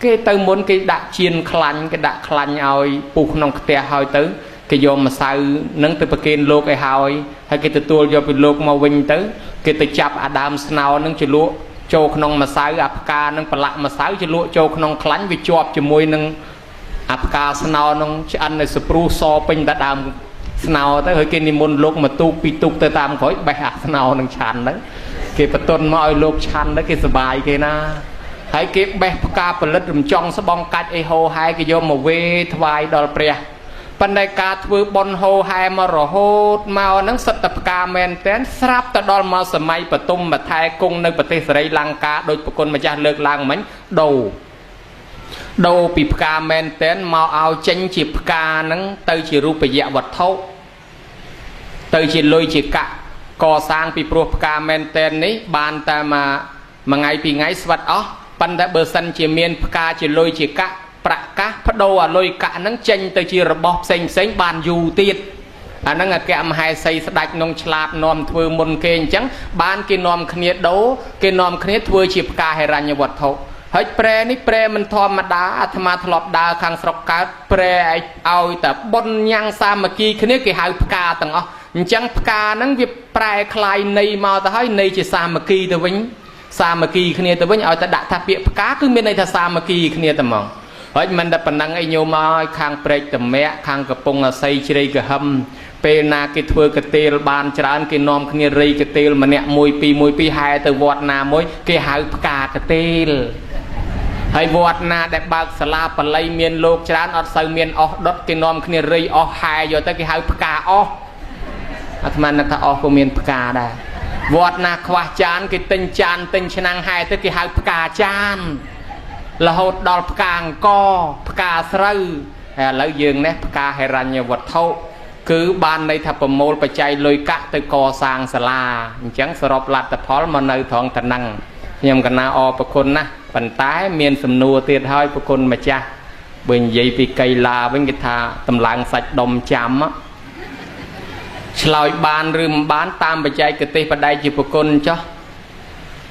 គេទៅមុនគេដាក់ជៀនខ្លាញ់គេដាក់ខ្លាញ់ឲ្យពុះក្នុងផ្ទះហើយទៅគេយកម្សៅនឹងទៅប្រគេនលោកឲ្យហើយគេទទួលយកពីលោកមកវិញទៅគេទៅចាប់អាដើមស្នោនឹងជ្រលក់ចូលក្នុងម្សៅអាផ្កានឹងប្រឡាក់ម្សៅជ្រលក់ចូលក្នុងខ្លាញ់វាជាប់ជាមួយនឹងអាផ្កាស្នោនឹងឆ្អិនឲ្យស្ព្រុះសពេញតែដើមស្នោទៅហើយគេនិមន្តលោកមកទូកពីទូកទៅតាមក្រោយបេះអាស្នោនឹងឆាន់ទៅគេបន្ទន់មកឲ្យលោកឆាន់ទៅគេសប្បាយគេណាហើយគេបេះផ្កាផលិតរំចង់ស្បងកាច់អីហោហែគេយកមកវេថ្វាយដល់ព្រះប៉ុន្តែការធ្វើបុណ្យហោហែមករហូតមកហ្នឹងសិតតែផ្កាមែនតែនស្រាប់ទៅដល់មកសម័យបទុមថែគង់នៅប្រទេសសេរីលង្កាដោយប្រគុណម្ចាស់លើកឡើងមិញដូរពីផ្កាមែនតែនមកឲ្យចេញជាផ្កាហ្នឹងទៅជារូបយៈវត្ថុទៅជាលុយជាកាក់កសាងពីព្រោះផ្កាមែនតែននេះបានតែមួយថ្ងៃពីរថ្ងៃស្វិតអស់ប៉ុន្តែបើសិនជាមានផ្កាជាលុយជាកាក់ប្រកាសបដូរអាលុយកាក់ហ្នឹងចេញទៅជារបស់ផ្សេងបានយូរទៀតអាហ្នឹងអគ្គមហេសីស្ដេចនងឆ្លាតនាំធ្វើមុនគេអញ្ចឹងបានគេនាំគ្នាដូរគេនាំគ្នាធ្វើជាផ្កាហិរញ្ញវត្ថុហើយប្រែនេះប្រែមិនធម្មតាអាត្មាធ្លាប់ដើរខាងស្រុកកើតប្រែឲ្យតែបុណ្យញ៉ាំងសាមគ្គីគ្នាគេហៅផ្កាទាំងអស់អញ្ចឹងផ្កាហ្នឹងវាប្រែคล้ายនៃមកទៅហើយនៃជាសាមគ្គីទៅវិញសាមគ្គីគ្នាទៅវិញឲ្យតែដាក់ថាពាក្យផ្កាគឺមានន័យថាសាមគ្គីគ្នាតែហ្មងហើយមិនតែប៉ុណ្ណឹងឯញោមឲ្យខាងព្រែកតម្រាក់ខាងកំពង់អាស័យជ្រៃក្រហមពេលណាគេធ្វើកទេលបានច្រើនគេនាំគ្នារៃកទេលម្នាក់មួយពីរហែទៅវត្តណាមួយគេហៅផ្កាកទេលហើយវត្តណាដែលបើកសាលាបល័យមានលោកច្រើនអត់សូវមានអស់ដុតគេនាំគ្នារៃអស់ហែយកទៅគេហៅផ្កាអស់អាត្មានឹកថាអស់ក៏មានផ្កាដែរវត្តណាខ្វះចានគេទិញចានទិញឆ្នាំងហែទៅគេហៅផ្កាចានរហូតដល់ផ្កាអង្គផ្កាស្រូវហើយឥឡូវយើងនេះផ្កាហិរញ្ញវត្ថុគឺបានន័យថាប្រមូលបច្ច័យលុយកាក់ទៅកសាងសាលាអញ្ចឹងសរុបលទ្ធផលមកនៅត្រង់តំណឹងខ្ញុំកណាអរប្រគុណណាស់ប៉ុន្តែមានសំណួរទៀតហើយប្រគុណម្ចាស់បើនិយាយពីកីឡាវិញគេថាតម្លើងសាច់ដុំចាំឆ្លើយបានឬមិនបានតាមបច្ចេកទេសបដិជាប្រគុណចុះ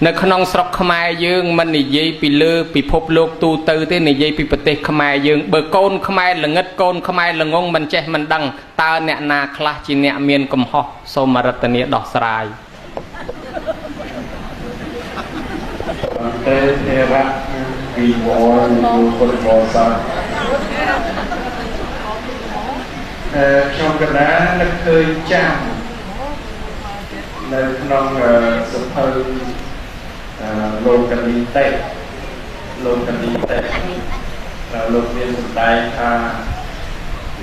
នៅក្នុងស្រុកខ្មែរយើងមិននិយាយពីលើពិភពលោកទូទៅទេនិយាយពីប្រទេសខ្មែរយើងបើកូនខ្មែរល្ងិតកូនខ្មែរល្ងងមិនចេះមិនដឹងតើអ្នកណាខ្លះជាអ្នកមានកំហុសសូមរតនាដោះស្រាយទេរៈពីវរនូពុទ្ធបរិស័ទខ្ញុំកណានឹកឃើញចាំនៅក្នុងសភៅលោកកនីតេលោកមានសម្ដែងថា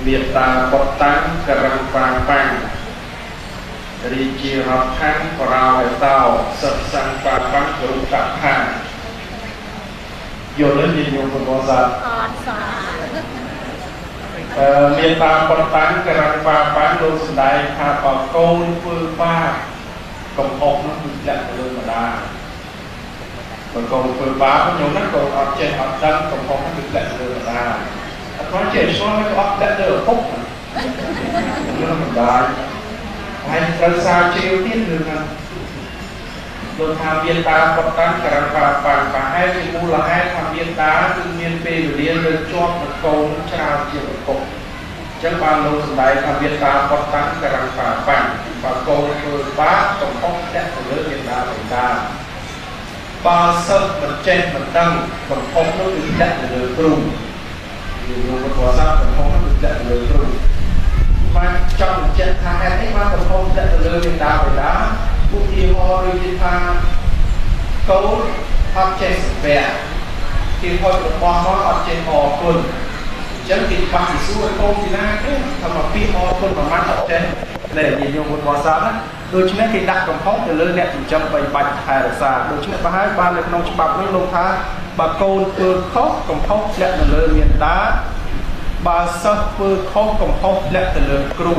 មេត្តាបុត្រតាំងករឹងបាំងរីជារដ្ឋខាងបរោឲ្យតោសិទ្ធសង្ឃបាំងរូបកថាយល់ទេញោមប្រវត្តិសាស្ត្រអត់សាមេត្តាបុត្រតាំងករឹងបាំងលោកសម្ដែងថាបើកូនធ្វើបាបកំហុសនោះគឺចាក់ទៅលើម្ដាយបើកូនធ្វើបាបញោមហ្នឹងក៏អត់ចេះអត់ដឹងកំហុសនោះគឺចាក់ទៅលើម្ដាយអត់ចេះស្គាល់ក៏អត់ចាក់ទៅឪពុកលើម្ដាយហើយត្រូវសារជ្រាវទៀតឬណាលោកថាមានតាបុត្រតាំងករណីប្រហែលជាមូលហេតុថាមានតាគឺមានពេលវេលាលើជាប់នឹងកូនច្រើនជាឪពុក ចឹងបានលោកសម្ដែងថាវាតាបត់តាំងករង្កាបាំងបើកូនធ្វើបាបកំហុសតែទៅលើមេដាបិតាបើសិស្សមិនចេះមិនដឹងកំហុសនោះគឺដាក់ទៅលើគ្រូលោកវត្តសាស្ត្រកំហុសនោះគឺដាក់ទៅលើគ្រូបានចង់បញ្ជាក់ថាហេតុអីបានកំហុសដាក់ទៅលើមេដាបិតាឧទាហរណ៍ដូចជាថាកូនអត់ចេះសម្ភារទីហត់របស់មកអត់ចេះអរគុណចឹងគេបាក់ពីសួរកូនពីណាទេថាមកពីអរគុណប្រមាណអត់ចេះតែនិយមវត្តសាស្ត្រណាដូច្នេះគេដាក់កំហុសទៅលើអ្នកចិញ្ចឹមបីបាច់ថែរក្សាដូច្នេះប្រហែលបាននៅក្នុងច្បាប់នេះលោកថាបើកូនធ្វើខុសកំហុសធ្លាក់ទៅលើមាតាបើសិស្សធ្វើខុសកំហុសធ្លាក់ទៅលើគ្រូ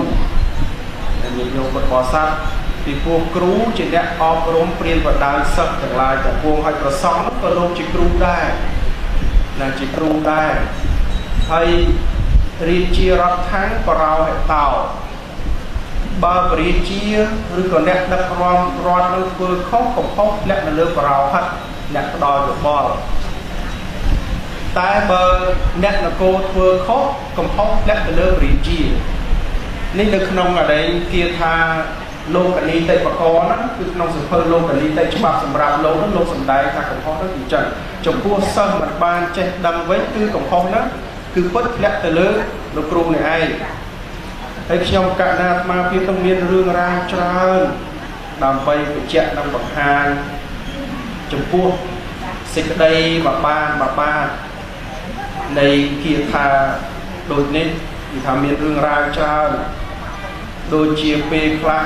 និយមវត្តសាស្ត្រពីព្រោះគ្រូជាអ្នកអប់រំព្រៀនបដៅសិស្សទាំងឡាយទាំងពួងឲ្យប្រសងក៏លោកជាគ្រូដែរណាជាគ្រូដែរហើយរាជារដ្ឋាភិបាលបរោហេតោបើបរិជាឬក៏អ្នកដឹកនាំរដ្ឋនឹងធ្វើខុសកំហុសធ្លាក់នៅលើបរោហិតអ្នកផ្ដល់យោបល់តែបើអ្នកនគរធ្វើខុសកំហុសធ្លាក់ទៅលើបរិជានេះនៅក្នុងអីគេថាលោកនីតិបកណាគឺក្នុងសភៅលោកនីតិច្បាប់សម្រាប់លោកនោះលោកសម្ដែងថាកំហុសនោះគឺចឹងចំពោះសិស្សមិនបានចេះដឹងវិញគឺកំហុសនោះគឺពិតធ្លាក់ទៅលើលោកគ្រូនេះឯងហើយខ្ញុំកណ្ដាលអាត្មាភាពต้องមានរឿងរ៉ាវច្រើនដើម្បីបញ្ជាក់និងបង្ហាញចំពោះសេចក្តីបបានៃគាថាដូចនេះគឺថាមានរឿងរ៉ាវច្រើនដូចជាពេលខ្លះ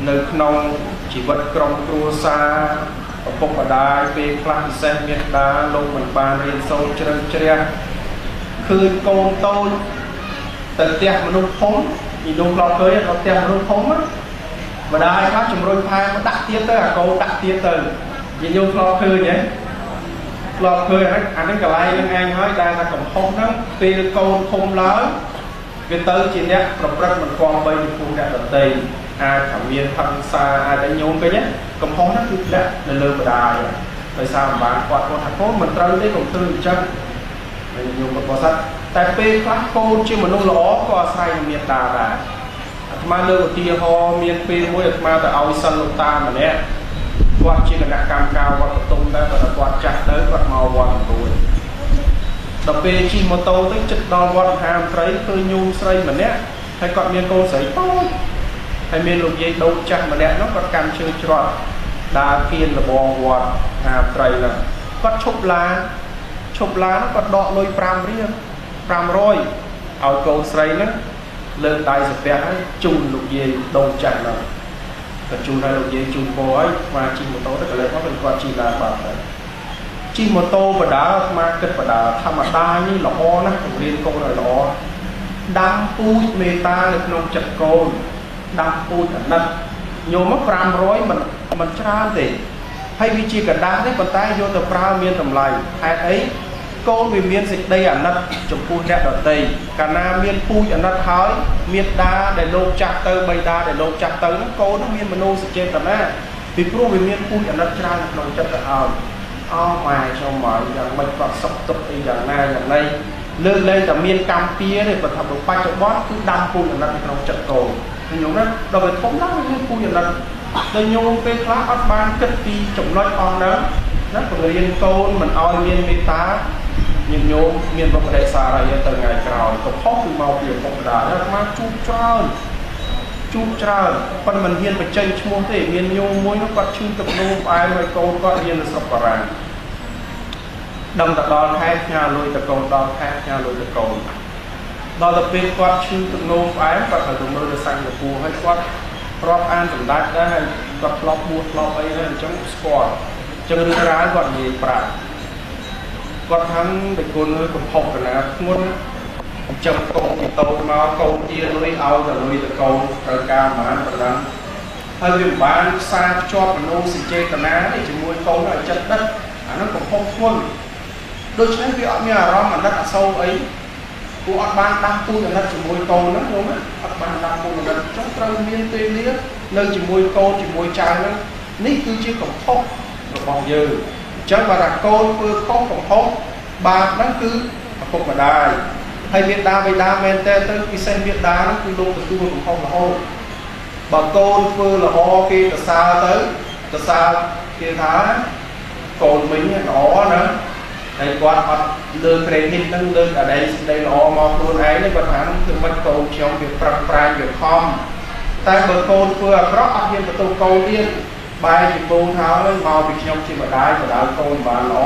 នៅក្នុងជីវិតក្រុមគ្រួសារឪពុកម្ដាយពេលខ្លះពិសេសមេដាលោកមិនបានរៀនសូត្រជ្រៅជ្រះឃើញកូនតូចទៅផ្ទះមនុស្សធំពីលោកឡោឃើញទៅផ្ទះមនុស្សធំម្ដាយខ្លះជំរុញថែមដាក់ទៀតទៅអាកូនដាក់ទៀតទៅនិយាយលោកឡោឃើញហ៎ឡោឃើញអានេះកន្លែងនឹងឯងហើយដែលថាកំហុសហ្នឹងពេលកូនធំឡើងវាទៅជាអ្នកប្រព្រឹត្តមិនគួរបីចំពោះអ្នកដទៃអាចថាមានផឹកសាអាចតែញោមពេញកំហុសហ្នឹងគឺដាក់នៅលើម្ដាយដោយសារម្បានគាត់ថាកូនមិនត្រូវទេកុំធ្វើអញ្ចឹងហើយញោមគាត់ថាតែពេលខ្លះកូនជាមនុស្សល្អក៏អាស្រ័យនឹងមេត្តាដែរអាត្មាលើកឧទាហរណ៍មានពេលមួយអាត្មាទៅឲ្យសិលលោកតាម្នាក់គាត់ជាគណៈកម្មការវត្តបតុមដែរគាត់ចាស់ទៅគាត់មកវត្តអង្គដល់ពេលជិះម៉ូតូទៅចិត្តដល់វត្តមហាមត្រីឃើញញោមស្រីម្នាក់ហើយគាត់មានកូនស្រីតូចហើយមានលោកយាយដូនចាស់ម្នាក់នោះគាត់កាន់ឈើច្រត់ដើរគៀនលបងវត្តមហាមត្រីហ្នឹងគាត់ឈប់ឡានគាត់ដកលុយ5រៀល500ឲ្យកូនស្រីហ្នឹងលើកដៃសាពះហើយជូនលោកយាយដូនចាស់ហ្នឹងក៏ជូនឲ្យលោកយាយជូនពោឲ្យមកជិះម៉ូតូទៅក៏លើកមកគាត់ជិះឡានបាត់ទៅជិះម៉ូតូបដាមកគិតបដាធម្មតានេះល្អណាស់បង្រៀនកូនឲ្យល្អដាំពូជមេត្តានៅក្នុងចិត្តកូនដាំពូជអាណិតញោមមក500មិនច្រើនទេហើយវាជាกระดาษទេប៉ុន្តែយកទៅប្រើមានតម្លៃហេតុអីកូនវាមានសេចក្តីអាណិតចំពោះអ្នកដទៃកាលណាមានពូជអាណិតហើយមេត្តាដែលលោកចាស់ទៅបិតាដែលលោកចាស់ទៅហ្នឹងកូនមានមនោសញ្ចេតនាពីព្រោះវាមានពូជអាណិតច្រើនក្នុងចិត្តទៅហើយអោម៉ែខ្ញុំមកយ៉ាងមិនគាត់សុខទុក្ខអីយ៉ាងណាយ៉ាងណីលើកលែងតែមានកម្មពៀទេបើថាបច្ចុប្បន្នគឺដាំពូជអាណិតនៅក្នុងចិត្តកូនខ្ញុំណាដល់ពេលធំឡើងមានពូជអាណិតដល់ញោមពេលខ្លះអត់បានគិតពីចំណុចអស់ហ្នឹងណាបង្រៀនកូនមិនឲ្យមានមេត្តាញោមមានបុគ្គលិកសារអីទៅថ្ងៃក្រោយក៏ផុសគឺមកពីឪពុកម្ដាយហើយមកជួបច្រើនប៉ុន្តែមិនហ៊ានបញ្ចេញឈ្មោះទេមានញោមមួយនោះគាត់ឈឺទឹកនោមផ្អែមហើយកូនគាត់រៀននៅស្រុកបារាំងដឹងតែដល់ខែផ្ញើលុយទៅកូនដល់ខែផ្ញើលុយទៅកូនដល់ទៅពេលគាត់ឈឺទឹកនោមផ្អែមគាត់ទៅមើលទៅសិង្ហបុរីហើយគាត់រាប់អានសម្ដេចដែរហើយគាត់ធ្លាប់បួសធ្លាប់អីដែរអញ្ចឹងស្គាល់អញ្ចឹងរឿងរ៉ាវគាត់និយាយប្រាប់គាត់ថាតែគុណកំហុសកណាធ្ងន់អញ្ចឹងកូនទីតូចមកកូនទាលុយឲ្យតែលុយទៅកូនត្រូវការប្រហែលប៉ុណ្ណឹងហើយវាមិនបានផ្សារភ្ជាប់មនោសញ្ចេតនានេះជាមួយកូនឲ្យចិត្តដិតអានោះកំហុសធ្ងន់ដូច្នេះវាអត់មានអារម្មណ៍អាណិតអសូរអីគួរអត់បានដាំពូជអាណិតជាមួយកូនហ្នឹងខ្ញុំអត់បានដាំពូជអាណិតចង់ត្រូវមានពេលវេលានៅជាមួយកូនជាមួយចៅហ្នឹងនេះគឺជាកំហុសរបស់យើងអញ្ចឹងបើថាកូនធ្វើខុសកំហុសបាបហ្នឹងគឺឪពុកម្ដាយ ហើយមេដាបៃតាមែនតើទៅពិសេសមេដានោះគឺលោកទទួលកំហុសរហូតបើកូនធ្វើល្អគេសរសើរទៅសរសើរគេថាកូនមិញល្អណាហើយគាត់អត់លើក្រេឌីតហ្នឹងលើអដែស្ដីល្អមកខ្លួនឯងនេះគាត់ថាគឺមិនកូនខ្ញុំវាប្រឹងប្រែងវាខំតែបើកូនធ្វើអាក្រក់អត់មានបន្ទោសកូនទៀតបែរជាពូថាមកពីខ្ញុំជាម្ដាយកូនបានល្អ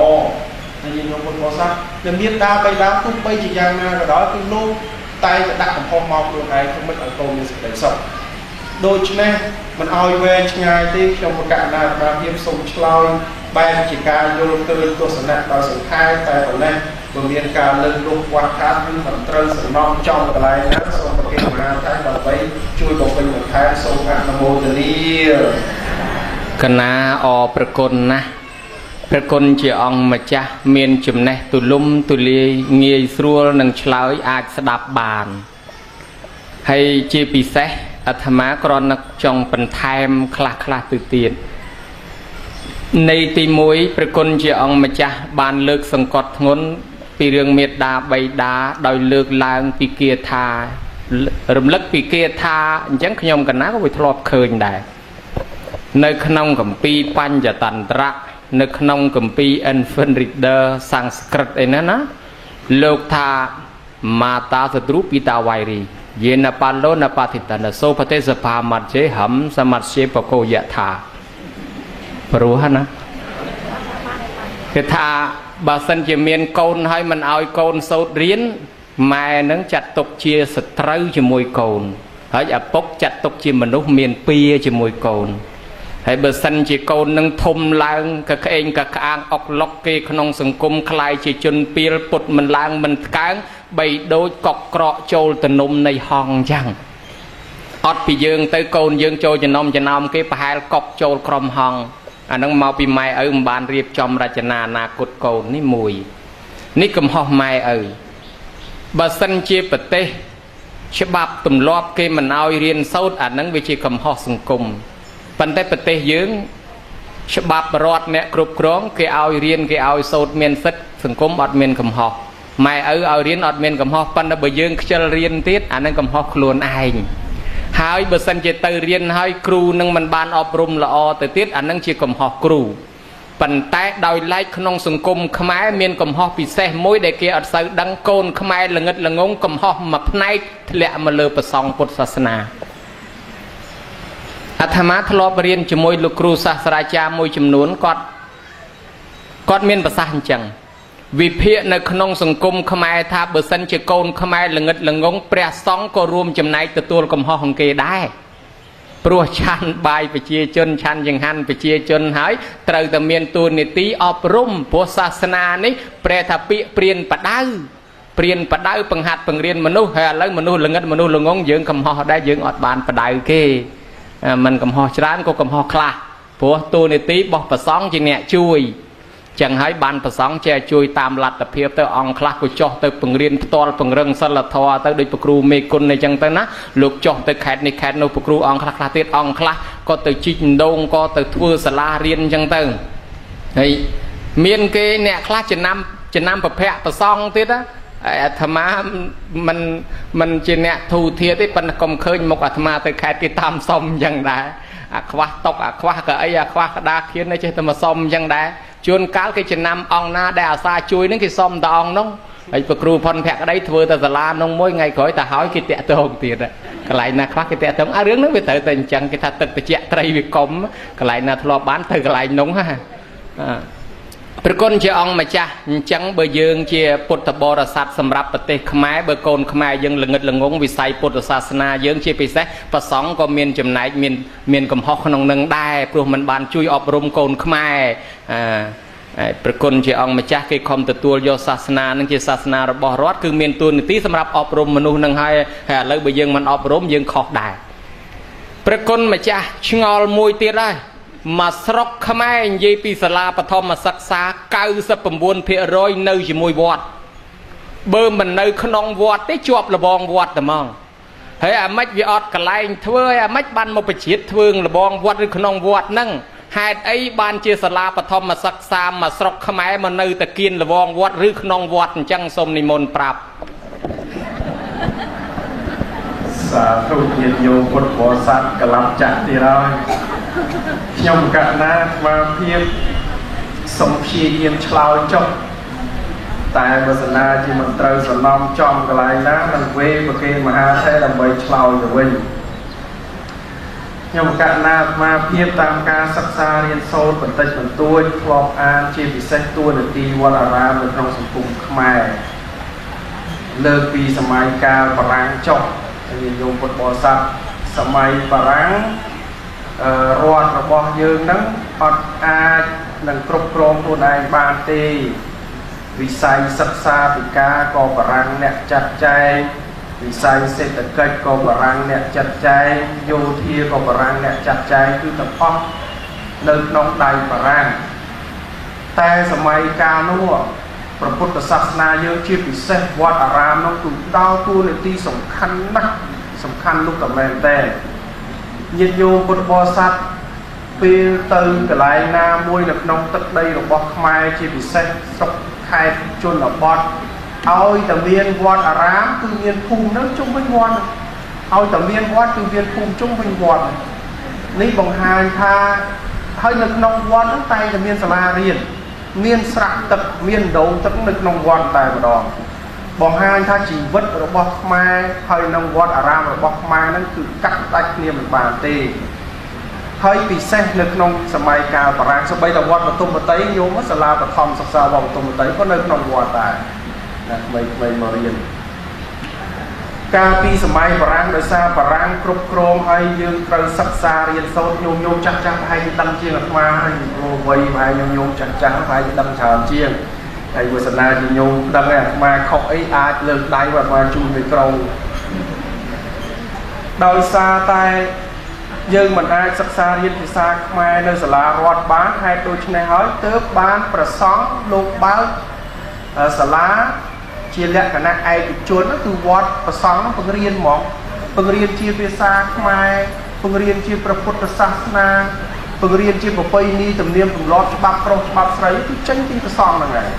ហើយយើងពុទ្ធបរិស័ទតែមានតាបៃតាទោះបីជាយ៉ាងណាក៏ដោយគឺលោកតែដាក់កំហុសមកខ្លួនឯងគឺមិនឲ្យកូនមានសេចក្តីសុខដូច្នេះមិនឲ្យវែងឆ្ងាយទេខ្ញុំប្រកាសណាថាភាពសូមឆ្លើយបែបជាការយល់ឃើញទស្សនៈដោយសង្ខេបតែប៉ុណ្ណេះបើមានការលើកលុបវត្តខាតគឺមិនត្រូវសំណងចំកន្លែងណាសូមប្រគេនមហាថាដើម្បីជួយបំពេញបន្ថែមសូមអនុមោទនាកណាអប្រគុណណាស់ព្រះគុណជាអង្គម្ចាស់មានចំណេះទូលំទូលាយងាយស្រួលនឹងឆ្លើយអាចស្ដាប់បានហើយជាពិសេសអាត្មាគ្រាន់តែចង់បន្ថែមខ្លះទៅទៀតនៃទី1ព្រះគុណជាអង្គម្ចាស់បានលើកសង្កត់ធ្ងន់ពីរឿងមេត្តាបៃតាដោយលើកឡើងពីគាថារំលឹកពីគាថាអញ្ចឹងខ្ញុំកណាក៏វាធ្លាប់ឃើញដែរនៅក្នុងគម្ពីរបញ្ចតន្ត្រៈនៅក្នុងគម្ពីរ Infant Reader សំស្ក្រឹតអីណាណាលោកថាមាតាសទ្រុពីតាវៃរីយេនបាលោនបតិតនសូបទេសភាមច្ឆេហំសមច្ឆេបកោយថាព្រោះណាគឺថាបើសិនជាមានកូនហើយមិនឲ្យកូនសូត្ររៀនម៉ែនឹងចាត់ទុកជាសត្រូវជាមួយកូនហើយឪពុកចាត់ទុកជាមនុស្សមានពៀជាមួយកូនហើយបើសិនជាកូននឹងធំឡើងកក្អេងកក្អាងអុកឡុកគេក្នុងសង្គមคล้ายជាជនពីលពុតមិនឡើងមិនថ្កើងបីដូចកក់ក្រក់ចូលទៅនំនៃហងអញ្ចឹងអត់ពីយើងទៅកូនយើងចូលចំណោមគេប្រហែលកក់ចូលក្រុមហងអានឹងមកពីម៉ែឪមិនបានរៀបចំរចនាអនាគតកូននេះមួយនេះកំហុសម៉ែឪបើសិនជាប្រទេសច្បាប់ទម្លាប់គេមិនឲ្យរៀនសូត្រអានឹងវាជាកំហុសសង្គមប៉ុន្តែប្រទេសយើងច្បាប់រដ្ឋអ្នកគ្រប់គ្រងគេឲ្យរៀនគេឲ្យសូត្រមានសិទ្ធិសង្គមអត់មានកំហុសម៉ែឪឲ្យរៀនអត់មានកំហុសប៉ុន្តែបើយើងខ្ជិលរៀនទៀតអានឹងកំហុសខ្លួនឯងហើយបើសិនជាទៅរៀនហើយគ្រូនឹងមិនបានអប់រំល្អទៅទៀតអានឹងជាកំហុសគ្រូប៉ុន្តែដោយឡែកក្នុងសង្គមខ្មែរមានកំហុសពិសេសមួយដែលគេអត់សូវដឹងកូនខ្មែរល្ងិតល្ងងកំហុសមួយផ្នែកធ្លាក់មកលើព្រះសង្ឃពុទ្ធសាសនាអាត្មាធ្លាប់រៀនជាមួយលោកគ្រូសាស្ត្រាចារ្យមួយចំនួនគាត់មានប្រសាសន៍អញ្ចឹងវិភាគនៅក្នុងសង្គមខ្មែរថាបើសិនជាកូនខ្មែរល្ងិតល្ងងព្រះសង្ឃក៏រួមចំណែកទទួលកំហុសของគេដែរព្រោះឆាន់បាយប្រជាជនឆាន់ចង្ហាន់ប្រជាជនហើយត្រូវតែមានតួនាទីអប់រំព្រោះសាសនានេះព្រះថាពាក្យព្រានបដៅបង្ហាត់បង្រៀនមនុស្សហើយឥឡូវមនុស្សល្ងិតមនុស្សល្ងងយើងកំហុសដែរយើងអត់បានបដៅគេមិនកំហុសច្រើនក៏កំហុសខ្លះព្រោះតួនាទីរបស់ព្រះសង្ឃជាអ្នកជួយចឹងហើយបានព្រះសង្ឃចេះជួយតាមលទ្ធភាពទៅអង្គខ្លះក៏ចោះទៅបង្រៀនផ្ទាល់ពង្រឹងសិលធម៌ទៅដូចព្រះគ្រូមេគុណអីចឹងទៅណាលោកចោះទៅខេត្តនេះខេត្តនោះព្រះគ្រូអង្គខ្លះទៀតអង្គខ្លះក៏ទៅជីកដងក៏ទៅធ្វើសាលារៀនចឹងទៅហើយមានគេអ្នកខ្លះចំណាំប្រភពព្រះសង្ឃទៀតណាអាត្មាមិនជាអ្នកធូធាទេប៉ុន្តែកុំឃើញមុខអាត្មាទៅខេត្តគេតាមសុំអញ្ចឹងដែរអាខ្វះតុកអាខ្វះកៅអីអាខ្វះក្តារខៀនចេះតែមកសុំអញ្ចឹងដែរជួនកាលគេចំណាំអង្គណាដែលអាសាជួយនឹងគេសុំតែអង្គនោះហើយព្រះគ្រូផុនភក្តីធ្វើតែសាលានោះមួយថ្ងៃក្រោយតែហើយគេតាក់ទងទៀតកន្លែងណាខ្លះគេតាក់ទងរឿងហ្នឹងវាត្រូវតែអញ្ចឹងគេថាទឹកត្រជាក់ត្រីវាកុំកន្លែងណាធ្លាប់បានទៅកន្លែងនោះហ่าព្រះគុណជាអង្គម្ចាស់អញ្ចឹងបើយើងជាពុទ្ធបរិស័ទសម្រាប់ប្រទេសខ្មែរបើកូនខ្មែរយើងល្ងិតល្ងងវិស័យពុទ្ធសាសនាយើងជាពិសេសព្រះសង្ឃក៏មានចំណែកមានកំហុសក្នុងនឹងដែរព្រោះมันបានជួយអប់រំកូនខ្មែរព្រះគុណជាអង្គម្ចាស់គេខំទទួលយកសាសនានឹងជាសាសនារបស់រដ្ឋគឺមានទួនាទីសម្រាប់អប់រំមនុស្សនឹងហើយឥឡូវបើយើងមិនអប់រំយើងខុសដែរព្រះគុណម្ចាស់ឆ្ងល់មួយទៀតហើយមកស្រុកខ្មែរនិយាយពីសាលាបឋមសិក្សា 99% នៅជាមួយវត្តបើមិននៅក្នុងវត្តទេជាប់លបងវត្តតែហ្មងហើយអាម៉េចវាអត់កន្លែងធ្វើហើយអាម៉េចបានមកបញ្ជាធ្វើលបងវត្តឬក្នុងវត្តហ្នឹងហេតុអីបានជាសាលាបឋមសិក្សាមកស្រុកខ្មែរមកនៅតែគៀនលបងវត្តឬក្នុងវត្តអញ្ចឹងសូមនិមន្តប្រាប់ សាធុញាតិញោមពុទ្ធបរិស័ទកលាប់ចាក់ទៀតហើយខ្ញុំកណាមកភាពសូមព្យាយាមឆ្លើយចុះតែបើសិនជាមិនត្រូវសំណំចំកន្លែងណានឹងវេប្រគេមហាថេរដើម្បីឆ្លើយទៅវិញខ្ញុំកណាមកភាពតាមការសិក្សារៀនសូត្របន្តិចបន្តួចធ្លាប់អានជាពិសេសតួនាទីវត្តអារាមនៅក្នុងសង្គមខ្មែរលើកពីសម័យកាលបារាំងចុះញាតិញោមពុទ្ធបរិស័ទសម័យបារាំងរដ្ឋរបស់យើងហ្នឹងអត់អាចនឹងគ្រប់គ្រងខ្លួនឯងបានទេវិស័យសិក្សាពិការក៏បារាំងអ្នកចាត់ចែងវិស័យសេដ្ឋកិច្ចក៏បារាំងអ្នកចាត់ចែងយោធាក៏បារាំងអ្នកចាត់ចែងគឺទាំងអស់នៅក្នុងដៃបារាំងតែសម័យកាលនោះព្រះពុទ្ធសាសនាយើងជាពិសេសវត្តអារាមនោះគឺដើរតួនាទីសំខាន់ណាស់សំខាន់នោះក៏មែនដែរញាតិញោមពុទ្ធបរិស័ទពេលទៅកន្លែងណាមួយនៅក្នុងទឹកដីរបស់ខ្មែរជាពិសេសស្រុកខេត្តជនបទឲ្យតែមានវត្តអារាមគឺមានភូមិនឹងជុំវិញវត្តឲ្យតែមានវត្តគឺមានភូមិជុំវិញវត្តនេះបង្ហាញថាហើយនៅក្នុងវត្តហ្នឹងតែតែមានសាលារៀនមានស្រះទឹកមានដងទឹកនៅក្នុងវត្តតែម្ដងបង្ហាញថាជីវិតរបស់ខ្មែរហើយនៅវត្តអារាមរបស់ខ្មែរហ្នឹងគឺកាត់ដាច់គ្នាមិនបានទេហើយពិសេសនៅក្នុងសម័យកាលបារាំងសូម្បីតែវត្តបទុមវតីញោមសាលាបឋមសិក្សាវត្តបទុមវតីក៏នៅក្នុងវត្តដែរណាថ្មីមករៀនកាលពីសម័យបារាំងដោយសារបារាំងគ្រប់គ្រងហើយយើងត្រូវសិក្សារៀនសូត្រញោមចាស់ប្រហែលជាដឹងជាងអាត្មាហើយវ័យប្រហែលញោមចាស់ប្រហែលជាដឹងច្រើនជាងហើយវាសនាជាញោមដឹងហើយអាត្មាខុសអីអាចលើកដៃអាត្មាជូនទៅក្រុងដោយសារតែយើងមិនអាចសិក្សារៀនភាសាខ្មែរនៅសាលារដ្ឋបានហេតុដូច្នេះហើយទើបបានប្រសង់លោកបើកសាលាជាលក្ខណៈឯកជនគឺវត្តប្រសង់បង្រៀនហ្មងបង្រៀនជាភាសាខ្មែរបង្រៀនជាព្រះពុទ្ធសាសនាបង្រៀនជាប្រពៃណីទំនៀមទម្លាប់ច្បាប់ប្រុសច្បាប់ស្រីគឺចេញពីប្រសង់ហ្នឹងហើយ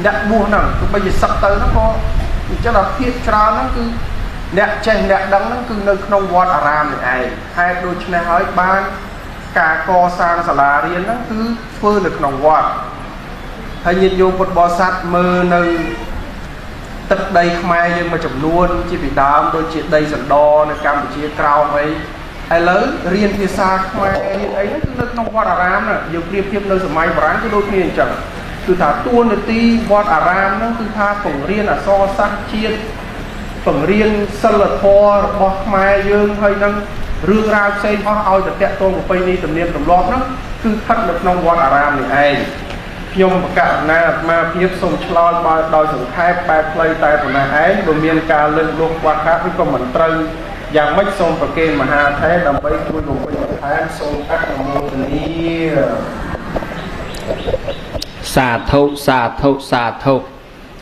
អ្នកបួសហ្នឹងទោះបីជាសឹកទៅហ្នឹងក៏អញ្ចឹងដល់ភាពច្រើនហ្នឹងគឺអ្នកចេះអ្នកដឹងហ្នឹងគឺនៅក្នុងវត្តអារាមនេះឯងហេតុដូច្នេះហើយបានការកសាងសាលារៀនហ្នឹងគឺធ្វើនៅក្នុងវត្តហើយញាតិញោមពុទ្ធបរិស័ទមើលនៅទឹកដីខ្មែរយើងមួយចំនួនជាពីដើមដូចជាដីសណ្ដនៅកម្ពុជាក្រោមអីឥឡូវរៀនភាសាខ្មែររៀនអីហ្នឹងគឺនៅក្នុងវត្តអារាមណាយើងប្រៀបធៀបនៅសម័យបារាំងគឺដូចគ្នាអញ្ចឹងគឺថាតួនាទីវត្តអារាមហ្នឹងគឺថាបង្រៀនអក្សរសាស្ត្រជាតិបង្រៀនសិលធម៌របស់ខ្មែរយើងហើយនឹងរឿងរ៉ាវផ្សេងអស់ឲ្យតែតកតងប្រពៃណីទំនៀមទម្លាប់ហ្នឹងគឺស្ថិតនៅក្នុងវត្តអារាមនេះឯងខ្ញុំបកណាអាត្មាភាពសូមឆ្លើយបើដោយសង្ខេបបែបផ្លូវតែប៉ុណ្ណេះឯងបើមានការលើកលុបខ្វះខាតឬក៏មិនត្រូវយ៉ាងម៉េចសូមប្រគេនមហាថេរដើម្បីជួយបំពេញបន្ថែមសូមអនុមោទនាសាធុសាធុសាធុ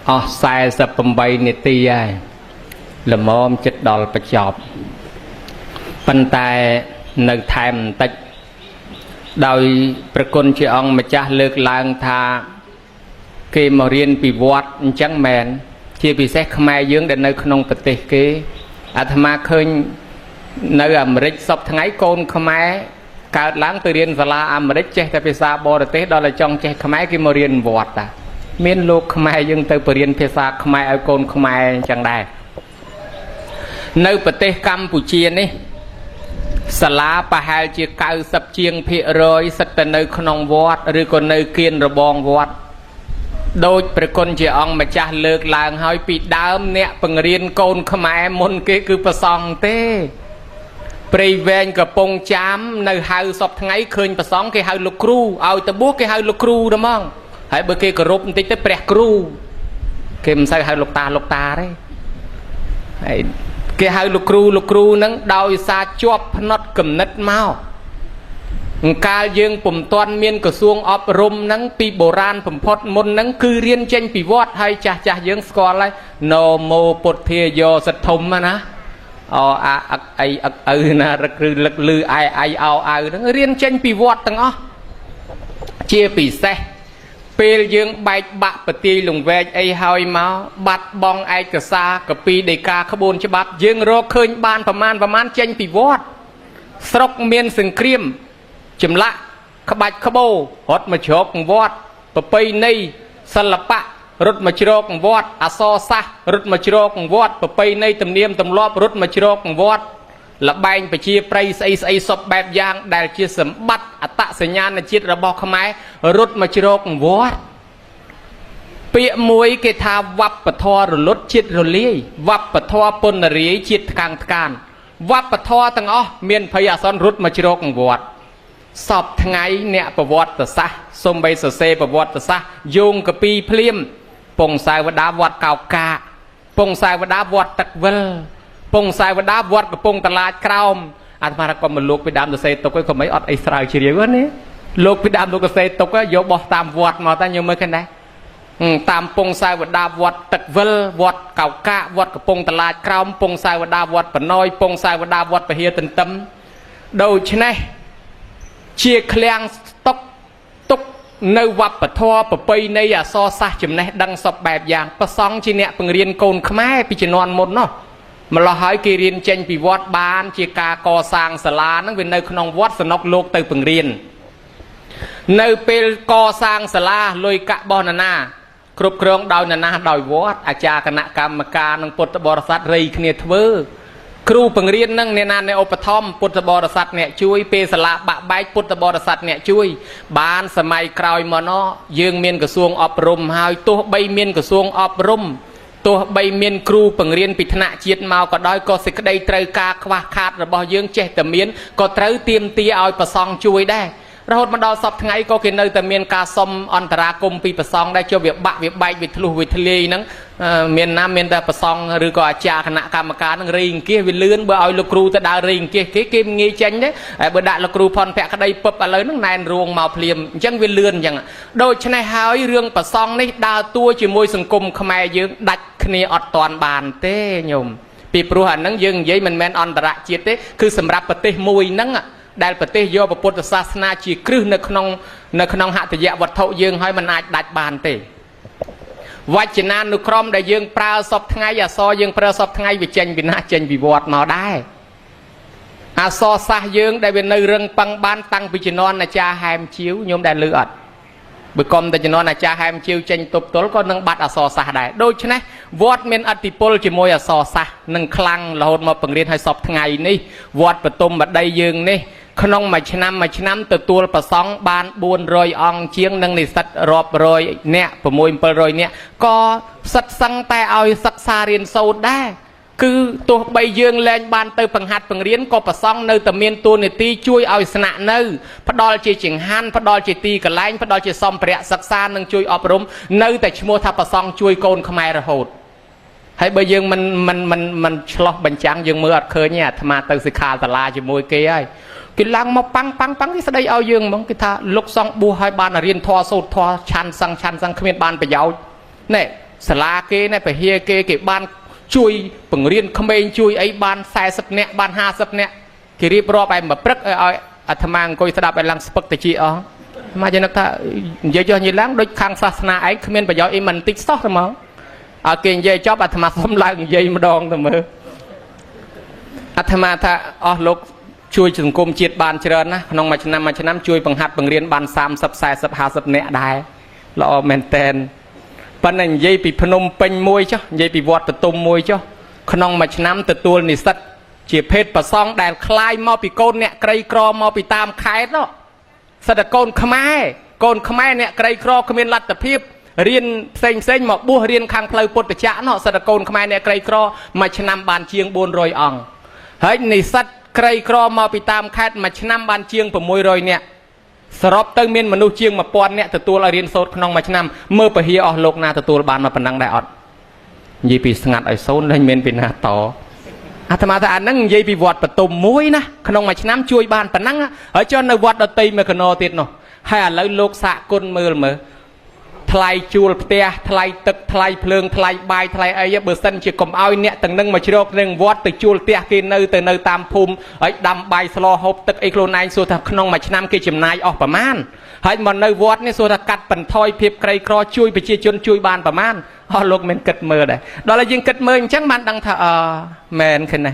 អស់48នាទីហើយល្មមចិត្តដល់បញ្ចប់ប៉ុន្តែនៅថែមបន្តិចដោយប្រគុណជាអង្គម្ចាស់លើកឡើងថាគេមករៀនពីវត្តអញ្ចឹងមែនជាពិសេសខ្មែរយើងដែលនៅក្នុងប្រទេសគេអាត្មាឃើញនៅអាមេរិកសពថ្ងៃកូនខ្មែរកើតឡើងទៅរៀនសាលាអាមេរិកចេះតែភាសាបរទេសដល់តែចង់ចេះខ្មែរគេមករៀនវត្តតាមានលោកខ្មែរយើងទៅបរៀនភាសាខ្មែរឲ្យកូនខ្មែរអញ្ចឹងដែរនៅប្រទេសកម្ពុជានេះសាលាប្រហែលជា90ជាងភាគរយសិតតែនៅក្នុងវត្តឬក៏នៅគៀនរបងវត្តដោយព្រះគុណជាអង្គម្ចាស់លើកឡើងហើយពីដើមអ្នកបង្រៀនកូនខ្មែរមុនគេគឺប្រសង់ទេព្រៃវែងកំពង់ចាមនៅហៅសពថ្ងៃឃើញប្រសង់គេហៅលោកគ្រូឲ្យតបួសគេហៅលោកគ្រូហ្មងហើយបើគេគោរពបន្តិចទៅព្រះគ្រូគេមិនសូវហៅលោកតាទេហើយគេហៅលោកគ្រូហ្នឹងដោយសារជាប់ផ្នត់គំនិតមកកាលយើងពុំទាន់មានក្រសួងអប់រំហ្នឹងពីបុរាណបំផុតមុនហ្នឹងគឺរៀនចេញពីវត្តហើយចាស់យើងស្គាល់ហើយណូមោពុទ្ធាយោសទ្ធំណាអូអាអឹកអីអឹកឪណារឹកឬលឹកលឺអៃអោអៅហ្នឹងរៀនចេញពីវត្តទាំងអស់ជាពិសេស ពេលយើងបែកបាក់ប្រទីលង្វែកអីហើយមកបាត់បងឯកសារកពីដីកាក្បួនច្បាប់យើងរកឃើញបានប្រមាណចេញពីវត្តស្រុកមានសង្គ្រាមចម្លាក់ក្បាច់ក្បូររត់មកជ្រកវត្តប្រពៃណីសិល្បៈរត់មកជ្រកវត្តអក្សរសាស្ត្ររត់មកជ្រកវត្តប្រពៃណីទំនៀមទម្លាប់រត់មកជ្រកវត្តលបែងប្រជាប្រិយស្អីសពបែបយ៉ាងដែលជាសម្បត្តិអត្តសញ្ញាណជាតិរបស់ខ្មែររត់មកជ្រកវត្តពាក្យមួយគេថាវប្បធម៌រលត់ជាតិរលាយវប្បធម៌ពន្ធរាយជាតិថ្កាំងថ្កានវប្បធម៌ទាំងអស់មានភ័យអាសន្នរត់មកជ្រកវត្តសពថ្ងៃអ្នកប្រវត្តិសាស្ត្រសំបីសរសេរប្រវត្តិសាស្ត្រយោងកពីភ្លាមពងសាវតាវត្តកោកាពងសាវតាវត្តទឹកវិលពងសាវតាវត្តកំពង់តឡាចក្រោមអាត្មាក៏មកលោកពីដើមសរសេរទុកក៏មិនអត់អីស្រាវជ្រាវណាលោកពីដើមលោកសរសេរទុកយកបោះតាមវត្តមកតែញោមមើលឃើញដែរតាមពងសាវតាវត្តទឹកវិលវត្តកោកាវត្តកំពង់តឡាចក្រោមពងសាវតាវត្តបណយពងសាវតាវត្តពហិទន្ទឹមដូច្នេះជាឃ្លាំងទុកនៅវប្បធម៌ប្រពៃណីអក្សរសាស្ត្រចំណេះដឹងសពបែបយ៉ាងប្រសង់ជាអ្នកបង្រៀនកូនខ្មែរពីជំនាន់មុននោះម្ល៉េះហើយគេរៀនចេញពីវត្តបានជាការកសាងសាលាហ្នឹងវានៅក្នុងវត្តសនុកលោកទៅបង្រៀននៅពេលកសាងសាលាលុយកាក់របស់នរណាគ្រប់គ្រងដោយនរណាដោយវត្តអាចារ្យគណៈកម្មការនិងពុទ្ធបរិស័ទរៃគ្នាធ្វើគ្រូបង្រៀននឹងអ្នកណានៃឧបត្ថម្ភពុទ្ធបរិស័ទអ្នកជួយពេលសាលាបាក់បែកពុទ្ធបរិស័ទអ្នកជួយបានសម័យក្រោយមកនោះយើងមានក្រសួងអប់រំហើយទោះបីមានក្រសួងអប់រំទោះបីមានគ្រូបង្រៀនពីថ្នាក់ជាតិមកក៏ដោយក៏សេចក្តីត្រូវការខ្វះខាតរបស់យើងចេះតែមានក៏ត្រូវទាមទារឲ្យប្រសង់ជួយដែររហូតមកដល់សពថ្ងៃក៏គេនៅតែមានការសុំអន្តរាគមពីប្រសង់ដែរចុះវាបាក់វាបែកវាធ្លុះវាធ្លាយហ្នឹងមានតែប្រសង់ឬក៏អាចារ្យគណៈកម្មការហ្នឹងរៃអង្គាសវាលឿនបើឲ្យលោកគ្រូទៅដើររៃអង្គាសគេងាយចេញដែរហើយបើដាក់លោកគ្រូផនភក្តីពឹបឥឡូវហ្នឹងណែនរួងមកភ្លាមអញ្ចឹងវាលឿនអញ្ចឹងដូច្នេះហើយរឿងប្រសង់នេះដើរតួជាមួយសង្គមខ្មែរយើងដាច់គ្នាអត់តាន់បានទេញោមពីព្រោះអាហ្នឹងយើងនិយាយមិនមែនអន្តរជាតិទេគឺសម្រាប់ប្រទេសមួយហ្នឹងដែលប្រទេសយកពុទ្ធសាសនាជាគ្រឹះនៅក្នុងហត្ថយវត្ថុយើងហើយมันអាចដាច់បានទេវចនានុក្រមដែលយើងប្រើសពថ្ងៃអក្សរយើងប្រើសពថ្ងៃវាចេញពីណាចេញពីវត្តមកដែរអក្សរសាស្ត្រយើងដែលវានៅរឹងប៉ឹងបានតាំងពីជំនាន់អាចារ្យហែមជាវញោមដែលលើអត់បើកុំតែជំនាន់អាចារ្យហែមជាវចេញទប់ទល់ក៏នឹងបាត់អក្សរសាស្ត្រដែរដូច្នេះវត្តមានអធិពលជាមួយអក្សរសាស្ត្រនឹងខ្លាំងរហូតមកបង្រៀនឲ្យសពថ្ងៃនេះវត្តបតុមបដីយើងនេះក្នុងមួយឆ្នាំទទួលប្រសង់បាន400អង្គជាងនិងនិស្សិតរាប់រយនាក់6-700នាក់ក៏សិតសឹងតែឲ្យសិក្សារៀនសូត្រដែរគឺទោះបីយើងលែងបានទៅបង្ហាត់បង្រៀនក៏ប្រសង់នៅតែមានតួនាទីជួយឲ្យស្នាក់នៅផ្ដល់ជាចង្ហាន់ផ្ដល់ជាទីកន្លែងផ្ដល់ជាសម្ភារៈសិក្សានិងជួយអប់រំនៅតែឈ្មោះថាប្រសង់ជួយកូនខ្មែររហូតហើយបើយើងមិនឆ្លោះបញ្ចាំងយើងមើលអត់ឃើញទេអាត្មាទៅសិក្ខាសាលាជាមួយគេហើយគេឡើងមកប៉ាំងគេស្ដីឲ្យយើងហ្មងគេថាលោកសង្ឃបួសឲ្យបានរៀនធម៌សូត្រធម៌ឆាន់សង្ឃគ្មានបានប្រយោជន៍ណែសាលាគេណែពហិគេបានជួយបង្រៀនក្មេងជួយអីបាន40នាក់បាន50នាក់គេរៀបរាប់ឲ្យមកព្រឹកឲ្យអាត្មាអង្គុយស្ដាប់ឲ្យឡើងស្ពឹកតិចអស់មកយ៉ាងថានិយាយចុះនិយាយឡើងដូចខាងសាសនាឯងគ្មានប្រយោជន៍អីមិនតិចសោះហ្មងឲ្យគេនិយាយចប់អាត្មាសុំឡើងនិយាយម្ដងទៅមើលអាត្មាថាអស់លោកជួយសង្គមជាតិបានច្រើនណាក្នុងមួយឆ្នាំជួយបង្ហាត់បង្រៀនបាន30 40 50នាក់ដែរល្អមែនតែនប៉ុន្តែនិយាយពីភ្នំពេញមួយចុះនិយាយពីវត្តបទុមមួយចុះក្នុងមួយឆ្នាំទទួលនិស្សិតជាភេទប្រសង់ដែលคล้ายមកពីកូនអ្នកក្រីក្រមកពីតាមខេត្តនោះសិតតែកូនខ្មែរអ្នកក្រីក្រគ្មានលទ្ធភាពរៀនផ្សេងមកបួសរៀនខាងផ្លូវពុទ្ធចក្រនោះសិតតែកូនខ្មែរអ្នកក្រីក្រមួយឆ្នាំបានជាង400អង្គហើយនិស្សិតក្រីក្រមកពីតាមខេត្តមួយឆ្នាំបានជាង600នាក់សរុបទៅមានមនុស្សជាង1000នាក់ទទួលឲ្យរៀនសូត្រក្នុងមួយឆ្នាំមើលពហិអស់លោកណាទទួលបានមកប៉ុណ្ណឹងដែរអត់និយាយពីស្ងាត់ឲ្យសូន្យហើយមានពីណាតអាត្មាថាអាហ្នឹងនិយាយពីវត្តបទុមមួយណាក្នុងមួយឆ្នាំជួយបានប៉ុណ្ណឹងហើយចុះនៅវត្តដតីមួយកណោទៀតនោះហើយឥឡូវលោកសាកគុណមើល ថ្លៃជួលផ្ទះថ្លៃទឹកថ្លៃភ្លើងថ្លៃបាយថ្លៃអីបើសិនជាកុំឲ្យអ្នកទាំងនឹងមកជ្រកនឹងវត្តទៅជួលផ្ទះគេនៅតាមភូមិហើយដាំបាយស្លហូបទឹកអីខ្លួនឯងសួរថាក្នុងមួយឆ្នាំគេចំណាយអស់ប្រមាណហើយមកនៅវត្តនេះសួរថាកាត់បន្ថយភាពក្រីក្រជួយប្រជាជនជួយបានប្រមាណអស់លោកមិនគិតមើលដែរដល់ហើយយើងគិតមើលអញ្ចឹងបានដឹងថាមែនឃើញណា